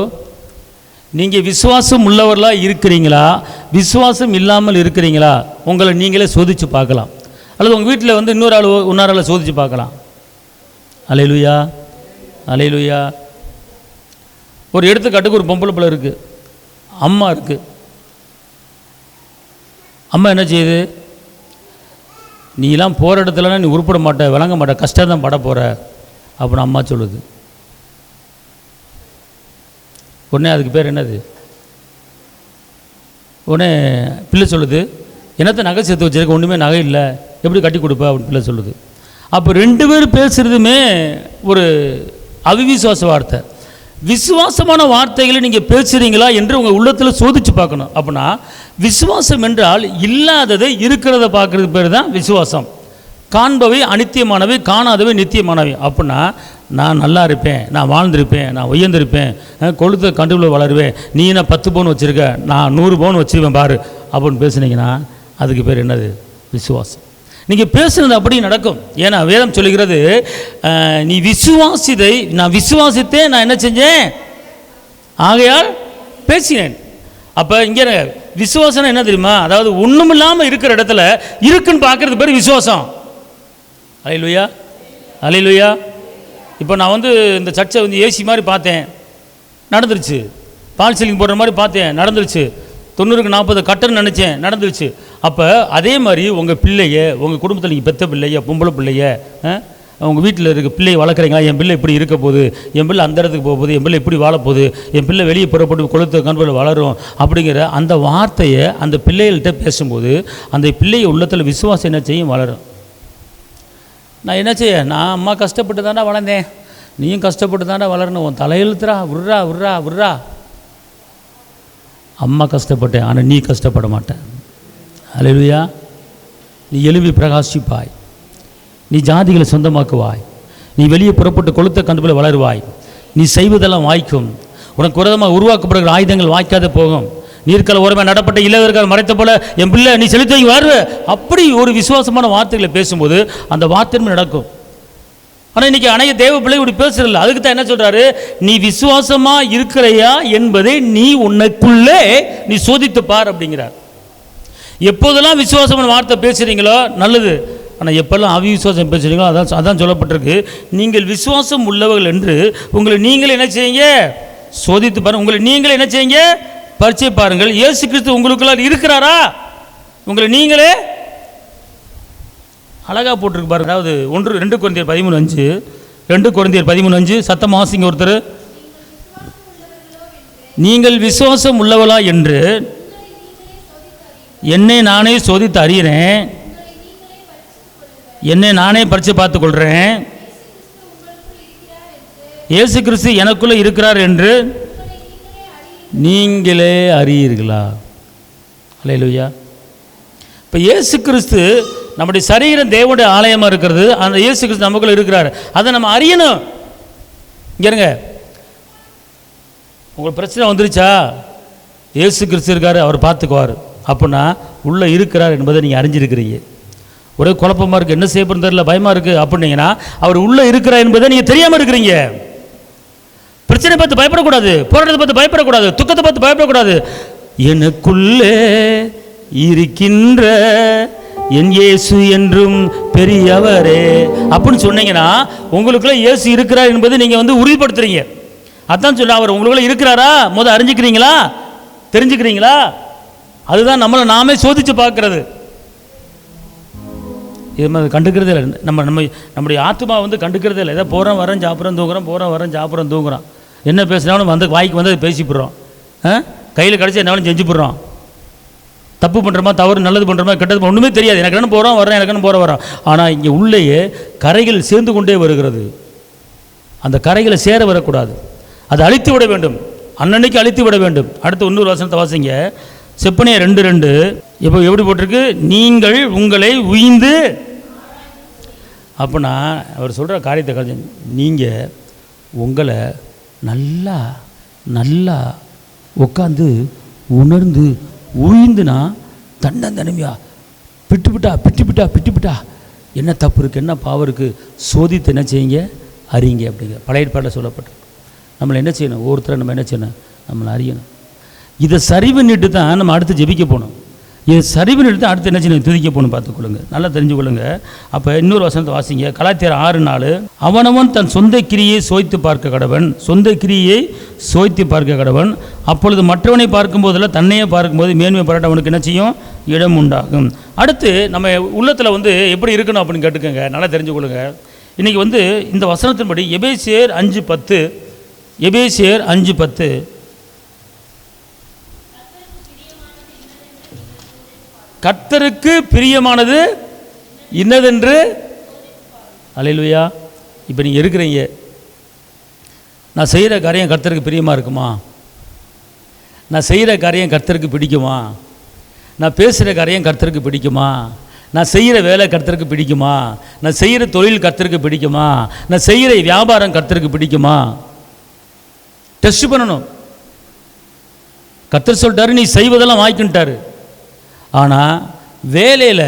A: நீங்கள் விசுவாசம் உள்ளவர்களாக இருக்கிறீங்களா, விசுவாசம் இல்லாமல் இருக்கிறீங்களா, உங்களை நீங்களே சோதித்து பார்க்கலாம். அல்லது உங்கள் வீட்டில் வந்து இன்னொரு ஆளை சோதித்து பார்க்கலாம். அல்லேலூயா, அல்லேலூயா. ஒரு எடுத்துக்காட்டுக்கு ஒரு பொம்பளை பிள்ளை இருக்குது, அம்மா இருக்குது. அம்மா என்ன செய்யுது? நீலாம் போகிற இடத்துலனா நீ உருப்பட மாட்ட, விளங்க மாட்ட, கஷ்டம் தான் பட போகிற அப்படின்னு அம்மா சொல்லுது. உடனே அதுக்கு பேர் என்னது? உடனே பிள்ளை சொல்லுது, என்னத்தை நகை சேர்த்து வச்சிருக்க, ஒன்றுமே நகை இல்லை, எப்படி கட்டி கொடுப்ப அப்படின்னு பிள்ளை சொல்லுது. அப்போ 2 பேர் பேசுகிறதுமே ஒரு அவிவிசுவாச வார்த்தை. விசுவாசமான வார்த்தைகளை நீங்கள் பேசுகிறீங்களா என்று உங்கள் உள்ளத்தில் சோதித்து பார்க்கணும். அப்படின்னா விசுவாசம் என்றால் இல்லாததை இருக்கிறத பார்க்குறது பேர் தான் விசுவாசம். காண்பவை அனித்தியமானவை, காணாதவை நித்தியமானவை. அப்படின்னா நான் நல்லா இருப்பேன், நான் வாழ்ந்திருப்பேன், நான் உயர்ந்திருப்பேன், கொழுத்த கண்டுபிள்ள வளருவேன், நீ என்ன 10 பவுன் வச்சுருக்க, நான் 100 பவுன் வச்சுருவேன் பாரு அப்படின்னு பேசுனீங்கன்னா அதுக்கு பேர் என்னது? விசுவாசம். நீங்கள் பேசுனது அப்படி நடக்கும். ஏன்னா வேதம் சொல்லுகிறது, நீ விசுவாசிதை நான் விசுவாசித்தேன், நான் என்ன செஞ்சேன், ஆகையால் பேசினேன். அப்போ இங்கே விசுவாசம் என்ன தெரியுமா? அதாவது ஒன்றும் இல்லாமல் இருக்கிற இடத்துல இருக்குன்னு பார்க்குறது பேர் விசுவாசம். அல்லேலூயா, அல்லேலூயா. இப்போ நான் வந்து இந்த சர்ச்சை வந்து ஏசி மாதிரி பார்த்தேன், நடந்துருச்சு. பால் சீலிங் போடுற மாதிரி பார்த்தேன், நடந்துருச்சு. 90க்கு 40 கட்டன்னு நினச்சேன், நடந்துருச்சு. அப்போ அதே மாதிரி உங்கள் பிள்ளைய, உங்கள் குடும்பத்தில் நீங்கள் பெற்ற பிள்ளைய, பொம்பளை பிள்ளைய, உங்கள் வீட்டில் இருக்க பிள்ளையை வளர்க்குறீங்களா? என் பிள்ளை இப்படி இருக்க போகுது, என் பிள்ளை அந்த இடத்துக்கு போக போகுது, என் பிள்ளை இப்படி வாழப்போகுது, என் பிள்ளை வெளியே புறப்பட்டு கொளுத்த கண்பில் வளரும் அப்படிங்கிற அந்த வார்த்தையை அந்த பிள்ளைகள்கிட்ட பேசும்போது அந்த பிள்ளைய உள்ளத்தில் விசுவாசம் என்ன செய்யும்? வளரும். நான் என்ன செய்ய, நான் அம்மா கஷ்டப்பட்டு தானே வளர்ந்தேன், நீயும் கஷ்டப்பட்டு தானே வளரணும், உன் தலையெழுத்துறா, விட்றா விட்றா விட்றா. அம்மா கஷ்டப்பட்டேன், ஆனால் நீ கஷ்டப்பட மாட்டேன். அல்லேலூயா. நீ எழுவி பிரகாசிப்பாய், நீ ஜாதிகளை சொந்தமாக்குவாய், நீ வெளியே புறப்பட்டு கொளுத்த கண்டுபில் வளருவாய், நீ செய்வதெல்லாம் வாய்க்கும், உனக்கு விரதமாக உருவாக்கப்படுகிற ஆயுதங்கள் வாய்க்காத போகும், நீர்க்கல ஓரமாக நடப்பட்ட இளைஞர்கள் மறைத்த போல என் பிள்ளை நீ செலுத்தி வருவ. அப்படி ஒரு விசுவாசமான வார்த்தைகளை பேசும்போது அந்த வார்த்தை நடக்கும். ஆனால் இன்றைக்கி அநேக தேவ பிள்ளை இப்படி பேசுறதில்ல. அதுக்கு தான் என்ன சொல்கிறாரு? நீ விசுவாசமாக இருக்கிறையா என்பதை நீ உன்னைக்குள்ளே நீ சோதித்து பார் அப்படிங்கிறார். எப்போதெல்லாம் விசுவாசமான வார்த்தை பேசுகிறீங்களோ நல்லது, ஆனால் எப்பெல்லாம் அவிசுவாசம் பேசுகிறீங்களோ அதான் சொல்லப்பட்டிருக்கு. நீங்கள் விசுவாசம் உள்ளவர்கள் என்று உங்களை நீங்களே என்ன செய்யுங்க? சோதித்து பாருங்கள். உங்களை நீங்களே என்ன செய்யுங்க? பரிச்சை பாருங்கள். இயேசு கிறிஸ்து உங்களுக்குள்ளார் இருக்கிறாரா? உங்களை நீங்களே அழகாக போட்டிருக்கு பாருங்க. அதாவது 2 கொரிந்தியர் 13:5, 2 கொரிந்தியர் 13:5 சத்தம் வாசிங்க ஒருத்தர். நீங்கள் விசுவாசம் உள்ளவளா என்று என்னை நானே சோதித்து அறிகிறேன், என்னை நானே பரிச்சை பார்த்து கொள்கிறேன், இயேசு கிறிஸ்து எனக்குள்ளே இருக்கிறார் என்று நீங்களே அறியீர்களா? அல்லேலூயா. இப்போ இயேசு கிறிஸ்து நம்முடைய சரீரம் தேவனுடைய ஆலயமாக இருக்கிறது. அந்த இயேசு கிறிஸ்து நமக்குள்ள இருக்கிறார். அதை நம்ம அறியணும். இங்கேருங்க, உங்களுக்கு பிரச்சனை வந்துருச்சா, இயேசு கிறிஸ்து இருக்கார், அவர் பார்த்துக்குவார் அப்படின்னா உள்ளே இருக்கிறார் என்பதை நீங்கள் அறிஞ்சிருக்கிறீங்க. ஒரே குழப்பமாக இருக்குது, என்ன செய்ய போகிறது தெரியல, பயமாக இருக்குது அப்படின்னீங்கன்னா அவர் உள்ளே இருக்கிறார் என்பதை நீங்கள் தெரியாமல் இருக்கிறீங்க. பிரச்சனை பார்த்து பயப்படக்கூடாது, போராட்டத்தை பார்த்து பயப்படக்கூடாது, துக்கத்தை பார்த்து பயப்படக்கூடாது. எனக்குள்ளே இருக்கின்ற என் இயேசு என்றும் பெரியவரே அப்படின்னு சொன்னீங்கன்னா உங்களுக்குள்ள இயேசு இருக்கிறார் என்பதை நீங்கள் உறுதிப்படுத்துறீங்க. அதான் சொல்ல, அவர் உங்களுக்குள்ள இருக்கிறாரா முதல் அறிஞ்சிக்கிறீங்களா, தெரிஞ்சுக்கிறீங்களா? அதுதான் நம்மளை நாமே சோதிச்சு பார்க்கறது. இது கண்டுக்கிறதே இல்லை. நம்முடைய ஆத்மா கண்டுக்கிறதே இல்லை. ஏதோ போகிறோம் வரேன் சாப்பிட்றோம் தூங்குறோம், போகிறோம் வரேன் சாப்பிட்றோம் தூங்குறோம். என்ன பேசினாலும் வாய்க்கு அதை பேசிவிடுறோம். கையில் கிடச்சி என்னாலும் செஞ்சு போடுறோம். தப்பு பண்ணுறோமா, தவறு நல்லது பண்ணுறோமா, கெட்டது ஒன்றுமே தெரியாது. எனக்கு என்ன போகிறோம் வர்றேன், எனக்கு என்ன போகிற வரோம். ஆனால் இங்கே உள்ளேயே கரைகள் சேர்ந்து கொண்டே வருகிறது. அந்த கரைகளை சேர வரக்கூடாது, அதை அழித்து விட வேண்டும், அன்னன்னைக்கு அழித்து விட வேண்டும். அடுத்து இன்னொரு வசனத்தை வாசிங்க, செப்பனியா 2:2. இப்போ எப்படி போட்டிருக்கு, நீங்கள் உங்களை உய்ந்து. அப்படின்னா அவர் சொல்கிற காரியத்தை கழிச்சு நீங்கள் உங்களை நல்லா நல்லா உட்காந்து உணர்ந்து உயிந்துனா தன்னந்தனிமையா பிட்டுப்பிட்டா என்ன தப்பு இருக்குது, என்ன பாவம் இருக்குது, சோதித்து என்ன செய்யுங்க, அறியுங்க அப்படிங்க பழைய ஏற்பாட்டில் சொல்லப்பட்டிருக்கு. நம்மளை என்ன செய்யணும், ஒவ்வொருத்தரை நம்ம என்ன செய்யணும், நம்மளை அறியணும். இதை சரி பண்ணிட்டு தான் நம்ம அடுத்து ஜெபிக்க போகணும். இதை சரி பண்ணிட்டு தான் அடுத்து என்ன செய்யணும், துதிக்க போகணும். பார்த்துக்கொள்ளுங்க, நல்லா தெரிஞ்சுக்கொள்ளுங்க. அப்போ இன்னொரு வசனத்தை வாசிங்க, கலாத்தியர் 6:4. அவனவன் தன் சொந்த கிரியை சோய்த்து பார்க்க கடவன், சொந்த கிரியை சோய்த்து பார்க்க கடவன். அப்பொழுது மற்றவனை பார்க்கும்போதெல்லாம் தன்னையே பார்க்கும்போது மேன்மை பாராட்ட அவனுக்கு என்ன செய்யும், இடம் உண்டாகும். அடுத்து நம்ம உள்ளத்தில் எப்படி இருக்கணும் அப்படின்னு கேட்டுக்கோங்க, நல்லா தெரிஞ்சுக்கொள்ளுங்க. இன்றைக்கி இந்த வசனத்தின்படி எபேசியர் 5:10, எபேசியர் 5:10, கர்த்தருக்கு பிரியமானது இன்னதென்று. அல்லேலூயா. இப்போ நீங்கள் இருக்கிறீங்க, நான் செய்கிற காரியம் கர்த்தருக்கு பிரியமாக இருக்குமா, நான் செய்கிற காரியம் கர்த்தருக்கு பிடிக்குமா, நான் பேசுகிற காரியம் கர்த்தருக்கு பிடிக்குமா, நான் செய்கிற வேலை கர்த்தருக்கு பிடிக்குமா, நான் செய்கிற தொழில் கர்த்தருக்கு பிடிக்குமா, நான் செய்கிற வியாபாரம் கர்த்தருக்கு பிடிக்குமா, டெஸ்ட் பண்ணணும். கர்த்தர் சொல்லிட்டாரு, நீ செய்வதெல்லாம் வாய்க்கின்ட்டாரு. ஆனால் வேலையில்,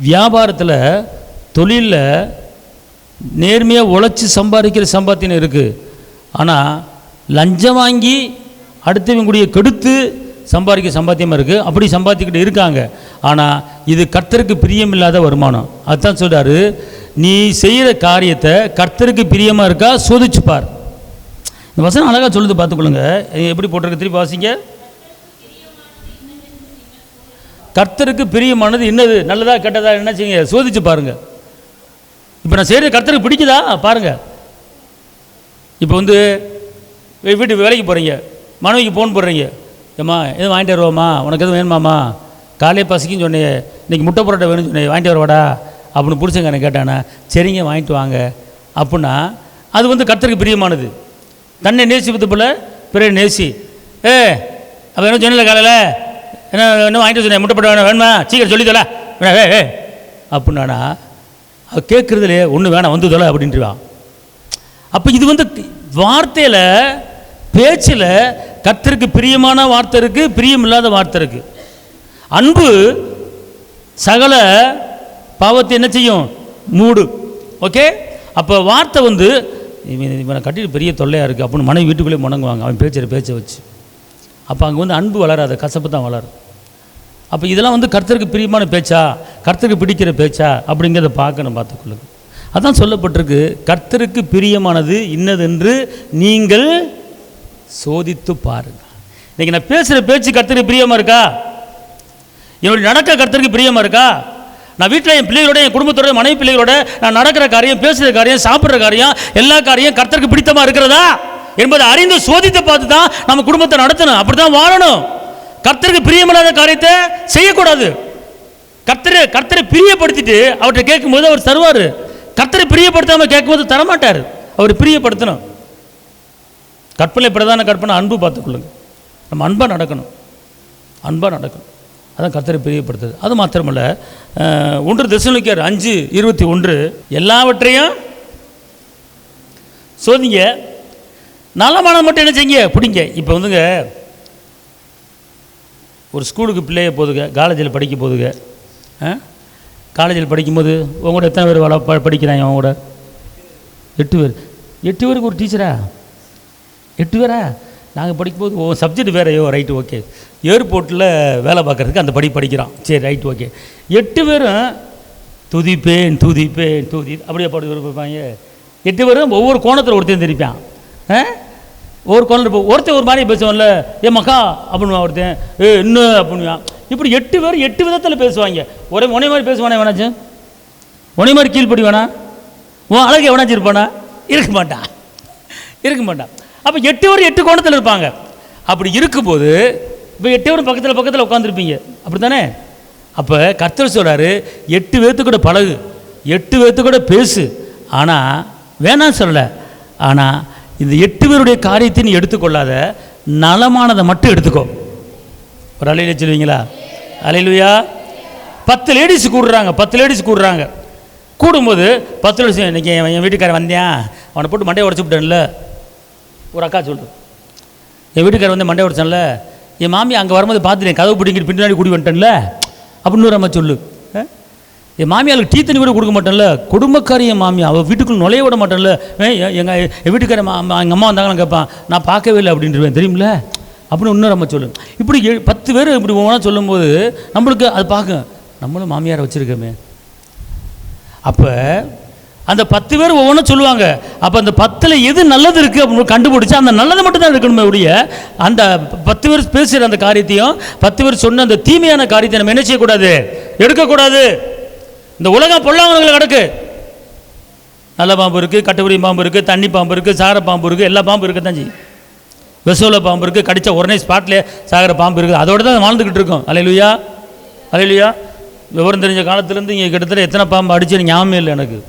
A: வியாபாரத்தில், தொழிலில் நேர்மையாக உழைச்சி சம்பாதிக்கிற சம்பாத்தியம் இருக்குது. ஆனால் லஞ்சம் வாங்கி அடுத்தவங்களுடைய கெடுத்து சம்பாதிக்க சம்பாத்தியமாக இருக்குது. அப்படி சம்பாதிக்கிட்டு இருக்காங்க. ஆனால் இது கர்த்தருக்கு பிரியமில்லாத வருமானம். அதுதான் சொல்கிறாரு, நீ செய்கிற காரியத்தை கர்த்தருக்கு பிரியமாக இருக்கா சோதிச்சுப்பார். இந்த வசனம் அழகாக சொல்லுது, பார்த்துக்கொள்ளுங்க. எப்படி போட்டிருக்கு, திருப்பி வாசிங்க. கர்த்தருக்கு பிரியமானது இன்னது, நல்லதா கெட்டதா என்ன செய்யுங்க, சோதிச்சு பாருங்கள். இப்போ நான் செய்கிறது கர்த்தருக்கு பிடிக்குதா பாருங்கள். இப்போ வீட்டுக்கு வேலைக்கு போகிறீங்க, மனைவிக்கு ஃபோன் போடுறீங்க, ஏம்மா எதுவும் வாங்கிட்டு வருவாம்மா, உனக்கு எதுவும் வேணுமாம்மா, காலையே பசிக்குன்னு சொன்னியே, இன்றைக்கி முட்டை பரோட்டா வேணும்னு சொன்னேன், வாங்கிட்டு வருவாடா அப்படின்னு பிடிச்சங்க எனக்கு கேட்டானே, சரிங்க வாங்கிட்டு வாங்க அப்படின்னா அது கர்த்தருக்கு பிரியமானது. தன்னை நேசிப்பது போல் பிறரை நேசி. அப்போ என்ன சொன்னல காலையில் என்ன வாங்கிட்டு சொன்னேன், முட்டை போட்ட வேணுமா, சீக்கிரம் சொல்லி தொலை அப்படின்னானா அது கேட்குறதுலே ஒன்று வேணாம் வந்து தொலை அப்படின்ட்டுவான். அப்போ இது வார்த்தையில், பேச்சில் கர்த்தருக்கு பிரியமான வார்த்தை இருக்குது, பிரியமில்லாத வார்த்தை இருக்குது. அன்பு சகல பாவத்தை என்ன செய்யும், மூடு. ஓகே. அப்போ வார்த்தை இவனை கட்டிட்டு பெரிய தொல்லையாக இருக்குது அப்படின்னு மனைவி வீட்டுக்குள்ளே முடங்குவாங்க அவன் பேச்சை வச்சு. அப்போ அங்கே அன்பு வளராது, கசப்பு தான் வளரும். அப்போ இதெல்லாம் கர்த்தருக்கு பிரியமான பேச்சா, கர்த்தருக்கு பிடிக்கிற பேச்சா அப்படிங்கிறத பார்க்கணும், பார்த்துக்கொள்ளுங்க. அதான் சொல்லப்பட்டிருக்கு, கர்த்தருக்கு பிரியமானது இன்னதென்று நீங்கள் சோதித்து பாருங்கள். இன்றைக்கி நான் பேசுகிற பேச்சு கர்த்தருக்கு பிரியமாக இருக்கா, என்னுடைய நடக்க கர்த்தருக்கு பிரியமாக இருக்கா, நான் வீட்டில் என் பிள்ளைகளோட, என் குடும்பத்தோட, மனைவி பிள்ளைகளோட நான் நடக்கிற காரியம், பேசுகிற காரியம், சாப்பிட்ற காரியம், எல்லா காரியம் கர்த்தருக்கு பிடித்தமாக இருக்கிறதா என்பதை அறிந்து சோதித்து பார்த்து தான் நம்ம குடும்பத்தை நடத்தணும். அப்படி தான் வாழணும். கர்த்தருக்கு பிரியமில்லாத காரியத்தை செய்யக்கூடாது. கர்த்தரை பிரியப்படுத்திட்டு அவர்கிட்ட கேட்கும்போது அவர் தருவார். கர்த்தரை பிரியப்படுத்தாமல் கேட்கும்போது தரமாட்டார். அவர் பிரியப்படுத்தணும். கற்பனை பிரதான கற்பனை அன்பு. பார்த்துக்கொள்ளுங்க, நம்ம அன்பாக நடக்கணும். அதான் கர்த்தரை பிரியப்படுத்துது. அது மாத்திரமல்ல, 1 தெசலோனிக்கேயர் 5:21 எல்லாவற்றையும் சோதிங்க, நலமானது மட்டும் என்ன செய்யுங்க, பிடிங்க. இப்போ வந்துங்க ஒரு ஸ்கூலுக்கு பிள்ளைய போதுங்க, காலேஜில் படிக்க போதுங்க. காலேஜில் படிக்கும்போது உங்களோட எத்தனை பேர் படிக்கிறாங்க? அவங்களோட 8 பேர். 8 பேருக்கு ஒரு டீச்சரா? 8 பேரா? நாங்கள் படிக்கும்போது சப்ஜெக்ட் வேறையோ, ரைட்டு, ஓகே. ஏர்போர்ட்டில் வேலை பார்க்குறதுக்கு அந்த படிக்கிறான், சரி, ரைட்டு, ஓகே. 8 பேரும் துதிப்பேன் துதிப்பேன் துதி அப்படியே பாட்டு இருப்பாங்க. 8 பேரும் ஒவ்வொரு கோணத்தில் ஒருத்தன் தெரிப்பான். ஒவ்வொரு கோணத்தில் ஒருத்தன் ஒரு மாதிரி பேசுவான்ல, ஏ மக்கா அப்படின்வான், ஒருத்தன் இன்னும் அப்படின்வான். இப்படி 8 பேர் 8 விதத்தில் பேசுவாங்க. ஒரே மாதிரி பேசுவானே வேணாச்சும், ஒரே மாதிரி கீழ்படி வேணா, உன் அழகு எவனாச்சும் இருப்பானா? இருக்க மாட்டான். அப்போ 8 பேர் 8 கோணத்தில் இருப்பாங்க. அப்படி இருக்கும்போது இப்போ 8 பேரும் பக்கத்தில் உட்காந்துருப்பீங்க, அப்படி தானே? அப்போ கர்த்தர் சொல்கிறாரு, 8 பேர்த்து கூட பழகு, 8 பேர்த்து கூட பேசு, ஆனால் வேணாம் சொல்லலை. ஆனால் இந்த 8 பேருடைய காரியத்தை நீ எடுத்துக்கொள்ளாத, நலமானதை மட்டும் எடுத்துக்கோ. ஒரு அலையில சொல்லுவீங்களா? அலையிலுயா. 10 லேடிஸ் கூடுறாங்க. கூடும்போது 10 லேடிஸ், இன்றைக்கி என் வீட்டுக்காரன் வந்தேன், அவனை போட்டு மண்டையை உடச்சி விட்டேன்ல. ஒரு அக்கா சொல்லுது, என் வீட்டுக்காரர் வந்து மண்டையை உடச்சான்ல, என் மாமி அங்கே வரும்போது பார்த்துட்டேன், கதவு பிடிங்கிட்டு பின்னாடி கூடி வந்துட்டேன்ல அப்படின்னு ஒரு அம்மா சொல்லு. என் மாமியாளுக்கு டீ தண்ணி கூட கொடுக்க மாட்டேன்ல, குடும்பக்காரி என் மாமி, அவள் வீட்டுக்குள்ள நுழைய விட மாட்டேன்ல, என் வீட்டுக்கார எங்கள் அம்மா வந்தாங்கன்னு கேட்பான், நான் பார்க்கவே இல்லை அப்படின்ட்டுருவேன், தெரியுமில்ல அப்படின்னு இன்னொரு அம்மா சொல்லு. இப்படி 10 பேர் இப்படி ஒவ்வொன்றா சொல்லும்போது நம்மளுக்கு அது பார்க்க, நம்மளும் மாமியாரை வச்சுருக்கோமே. அப்போ அந்த 10 பேர் ஒவ்வொன்றும் சொல்லுவாங்க. அப்போ அந்த 10ல் எது நல்லது இருக்குது அப்படின்னு கண்டுபிடிச்சி அந்த நல்லதை மட்டும் தான் இருக்கணுமே ஒழிய, அந்த 10 பேர் பேசுகிற அந்த காரியத்தையும் 10 பேர் சொன்ன அந்த தீமையான காரியத்தை நம்ம என்ன செய்யக்கூடாது, எடுக்கக்கூடாது. இந்த உலகம் பொல்லாங்கங்களை கிடக்கு. நல்ல பாம்பு இருக்குது, கட்டுப்படி பாம்பு இருக்குது, தண்ணி பாம்பு இருக்குது, சார பாம்பு இருக்குது, எல்லா பாம்பு இருக்க தான் செய்யும். வெசோல பாம்பு இருக்குது, கடித்த உடனே ஸ்பாட்லேயே சாகிற பாம்பு இருக்குது. அதோடு தான் வாழ்ந்துக்கிட்டு இருக்கோம். அல்லேலூயா. விவரம் தெரிஞ்ச காலத்துலேருந்து இங்கே கிட்டத்தட்ட எத்தனை பாம்பு அடிச்சு ஞாபகமே இல்லை எனக்கு.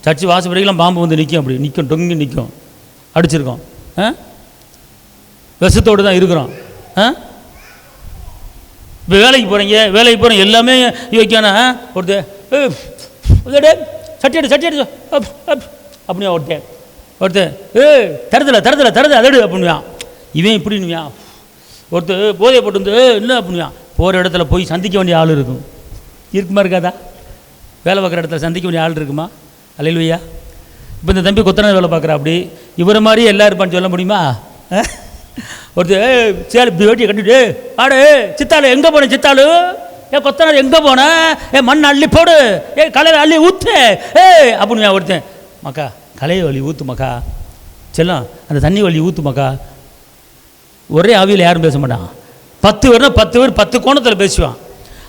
A: சர்ச்சு வாசப்படிக்கெல்லாம் பாம்பு வந்து நிற்கும், அப்படி நிற்கும், டொங்கி நிற்கும், அடிச்சிருக்கோம். விஷத்தோடு தான் இருக்கிறோம். இப்போ வேலைக்கு போகிறோம், எல்லாமே யோக்கியானா ஒருத்தர் சட்டி அடி அப்படியா, ஒருத்தர் தருதல அதடு அப்படின்வான், இவன் இப்படின்னுவான். ஒருத்தர் போதையை போட்டு வந்து இல்லை அப்படின்வான். போகிற இடத்துல போய் சந்திக்க வேண்டிய ஆள் இருக்குமா இருக்காதா? வேலை பார்க்குற இடத்துல சந்திக்க வேண்டிய ஆள் இருக்குமா? அல்லேலூயா. இப்போ இந்த தம்பி கொத்தனார் வேலை பார்க்குறா, அப்படி இவரை மாதிரி எல்லாம் இருப்பான்னு சொல்ல முடியுமா? ஒருத்தர் சேலை வேட்டியை கட்டிட்டு ஆடு, சித்தாளு எங்கே போனேன், சித்தாளு கொத்தனார் எங்கே போனேன், மண் அள்ளி போடு, கலையை அள்ளி ஊற்று அப்படின்னு ஒருத்தன். மக்கா கலையை வலி ஊற்று மக்கா, செல்லம் அந்த தண்ணி வலி ஊற்று மக்கா. ஒரே ஆவியில் யாரும் பேச மாட்டான். 10 பேர்னா 10 பேர் 10 கோணத்தில் பேசுவான்.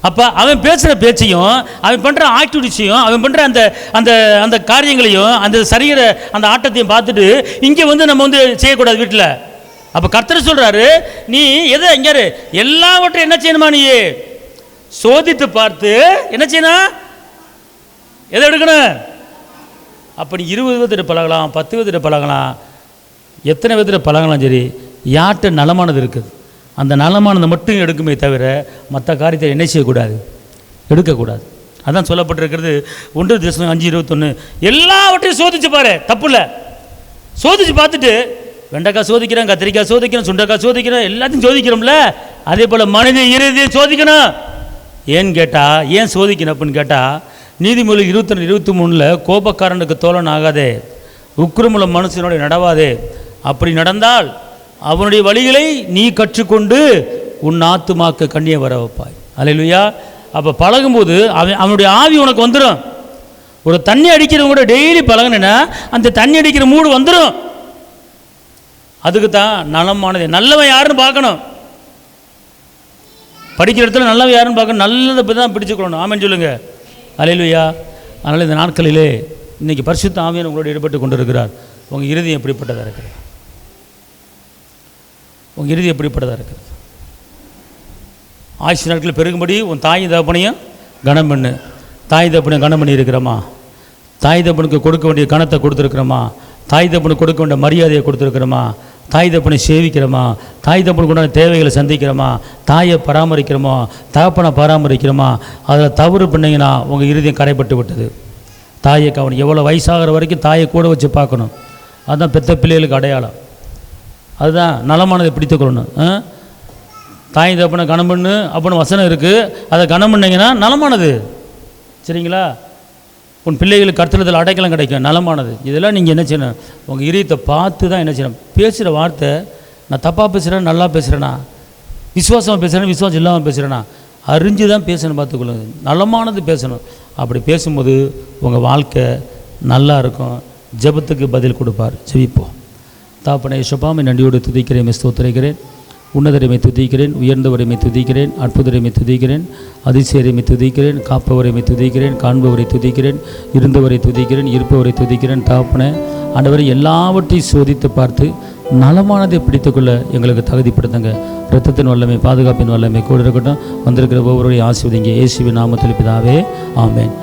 A: அப்போ அவன் பேசுகிற பேச்சையும், அவன் பண்ணுற ஆக்டிவிட்டிஸையும், அவன் பண்ணுற அந்த அந்த அந்த காரியங்களையும், அந்த சரீர அந்த ஆட்டத்தையும் பார்த்துட்டு இங்கே வந்து நம்ம வந்து செய்யக்கூடாது வீட்டில். அப்போ கர்த்தர் சொல்கிறாரு, நீ எதை எங்கே எல்லாவற்றையும் என்ன செய்யணுமா, நீ சோதித்து பார்த்து என்ன செய்யணும், எதை எடுக்கணும். அப்போ நீ 20 விதத்தில் பழகலாம், 10 விதத்தில் பழகலாம், எத்தனை விதத்தில் பழகலாம், சரி, யார்கிட்ட நலமானது இருக்குது அந்த நலமானதை மட்டும் எடுக்குமே தவிர மற்ற காரியத்தை என்ன செய்யக்கூடாது, எடுக்கக்கூடாது. அதான் சொல்லப்பட்டிருக்கிறது 1 தெசலோனிக்கேயர் 5:21. எல்லாவற்றையும் சோதிச்சு பாரு, தப்பு இல்லை. சோதிச்சு பார்த்துட்டு வெண்டைக்காய் சோதிக்கிறேன், கத்திரிக்காய் சோதிக்கிறேன், சுண்டைக்காய் சோதிக்கிறேன், எல்லாத்தையும் சோதிக்கிறோம்ல, அதே போல் மனித இருதயத்தை சோதிக்கணும். ஏன்னு கேட்டால், ஏன் சோதிக்கணும் அப்படின்னு கேட்டால், நீதிமொழி 22:23 கோபக்காரனுக்கு தோழன் ஆகாதே, உக்கிரமுள்ள மனுஷனுடைய நடவாதே, அப்படி நடந்தால் அவனுடைய வழிகளை நீ கற்றுக்கொண்டு உன் ஆத்துமாக்கு கண்ணியை வர வைப்பாய். அல்லேலூயா. அப்போ பழகும்போது அவனுடைய ஆவி உனக்கு வந்துடும். ஒரு தண்ணி அடிக்கிறவங்க கூட டெய்லி பழகினா அந்த தண்ணி அடிக்கிற மூடு வந்துடும். அதுக்கு தான் நலமானது. நல்லவன் யாருன்னு பார்க்கணும், படிக்கிற இடத்துல நல்லவன் யாருன்னு பார்க்கணும், நல்லதை தான் பிடிச்சுக்கணும். ஆமென் சொல்லுங்க. அல்லேலூயா. அதனால் இந்த நாட்களிலே இன்றைக்கி பரிசுத்த ஆவியானவர் உங்களோட ஈடுபட்டு கொண்டிருக்கிறார். உங்கள் இறுதியம் எப்படிப்பட்டதாக இருக்கிறது, உங்கள் இறுதி எப்படிப்பட்டதாக இருக்கிறது. ஆயுசு நாட்களில் பெருகும்படி உன் தாய் தகப்பனையும் கனம் பண்ணு. தாய் தகப்பனையும் கனம் பண்ணி இருக்கிறோமா? தாய் தகப்பனுக்கு கொடுக்க வேண்டிய கணத்தை கொடுத்துருக்குறோமா? தாய் தகப்பனுக்கு கொடுக்க வேண்டிய மரியாதையை கொடுத்துருக்குறோமா? தாய் தப்பனை சேவிக்கிறோமா, தாய் தப்பனுக்கு உண்டான தேவைகளை சந்திக்கிறோமா, தாயை பராமரிக்கிறோமா, தகப்பனை பராமரிக்கிறோமா? அதில் தவறு பண்ணிங்கன்னா உங்கள் இருதயம் கரைப்பட்டு விட்டது. தாயை கவனம், எவ்வளோ வயசாகிற வரைக்கும் தாயை கூட வச்சு பார்க்கணும். அதுதான் பெத்த பிள்ளைகளுக்கு அடையாளம். அதுதான் நலமானதை பிடித்துக்கொள்ளணும். தாய் தப்பனை கனம் பண்ணு அப்படின்னு வசனம் இருக்குது. அதை கனம் பண்ணிங்கன்னா நலமானது. சரிங்களா? உன் பிள்ளைகளுக்கு கர்த்தரிடத்தில் அடைக்கலம் கிடைக்கும், நலமானது. இதெல்லாம் நீங்கள் என்ன செய்யணும்? உங்கள் இதயத்தை பார்த்து தான் என்ன செய்யணும். பேசுகிற வார்த்தை நான் தப்பாக பேசுகிறேன், நல்லா பேசுகிறேன்னா, விசுவாசமாக பேசுகிறேன், விசுவாசம் இல்லாமல் பேசுகிறேன்னா, அறிஞ்சு தான் பேசணும். பார்த்துக்கொள்ளுங்க, நலமானது பேசணும். அப்படி பேசும்போது உங்கள் வாழ்க்கை நல்லா இருக்கும். ஜெபத்துக்கு பதில் கொடுப்பார். ஜெபிப்போம். தாப்பனை யேசுப்பாமை நன்றியோடு துதிக்கிறேன், ஸ்தோத்திரிக்கிறேன். உன்னதரைமை துதிக்கிறேன், உயர்ந்தவரைமை துதிக்கிறேன், அற்புதரைமை துதிக்கிறேன், அதிசயரைமை துதிக்கிறேன், காப்பவரைமை துதிக்கிறேன், காண்பவரை துதிக்கிறேன், இருந்தவரை துதிக்கிறேன், இருப்பவரை துதிக்கிறேன். தாப்பனை ஆண்டவரை எல்லாவற்றையும் சோதித்து பார்த்து நலமானதை பிடித்துக்கொள்ள எங்களுக்கு தகுதிப்படுத்துங்க. இரத்தத்தின் வல்லமை, பாதுகாப்பின் வல்லமை கூட இருக்கட்டும். வந்திருக்கிற ஒவ்வொருவரையும் ஆசீர்வதிங்க. இயேசுவின் நாமத்தில் பிதாவே, ஆமென்.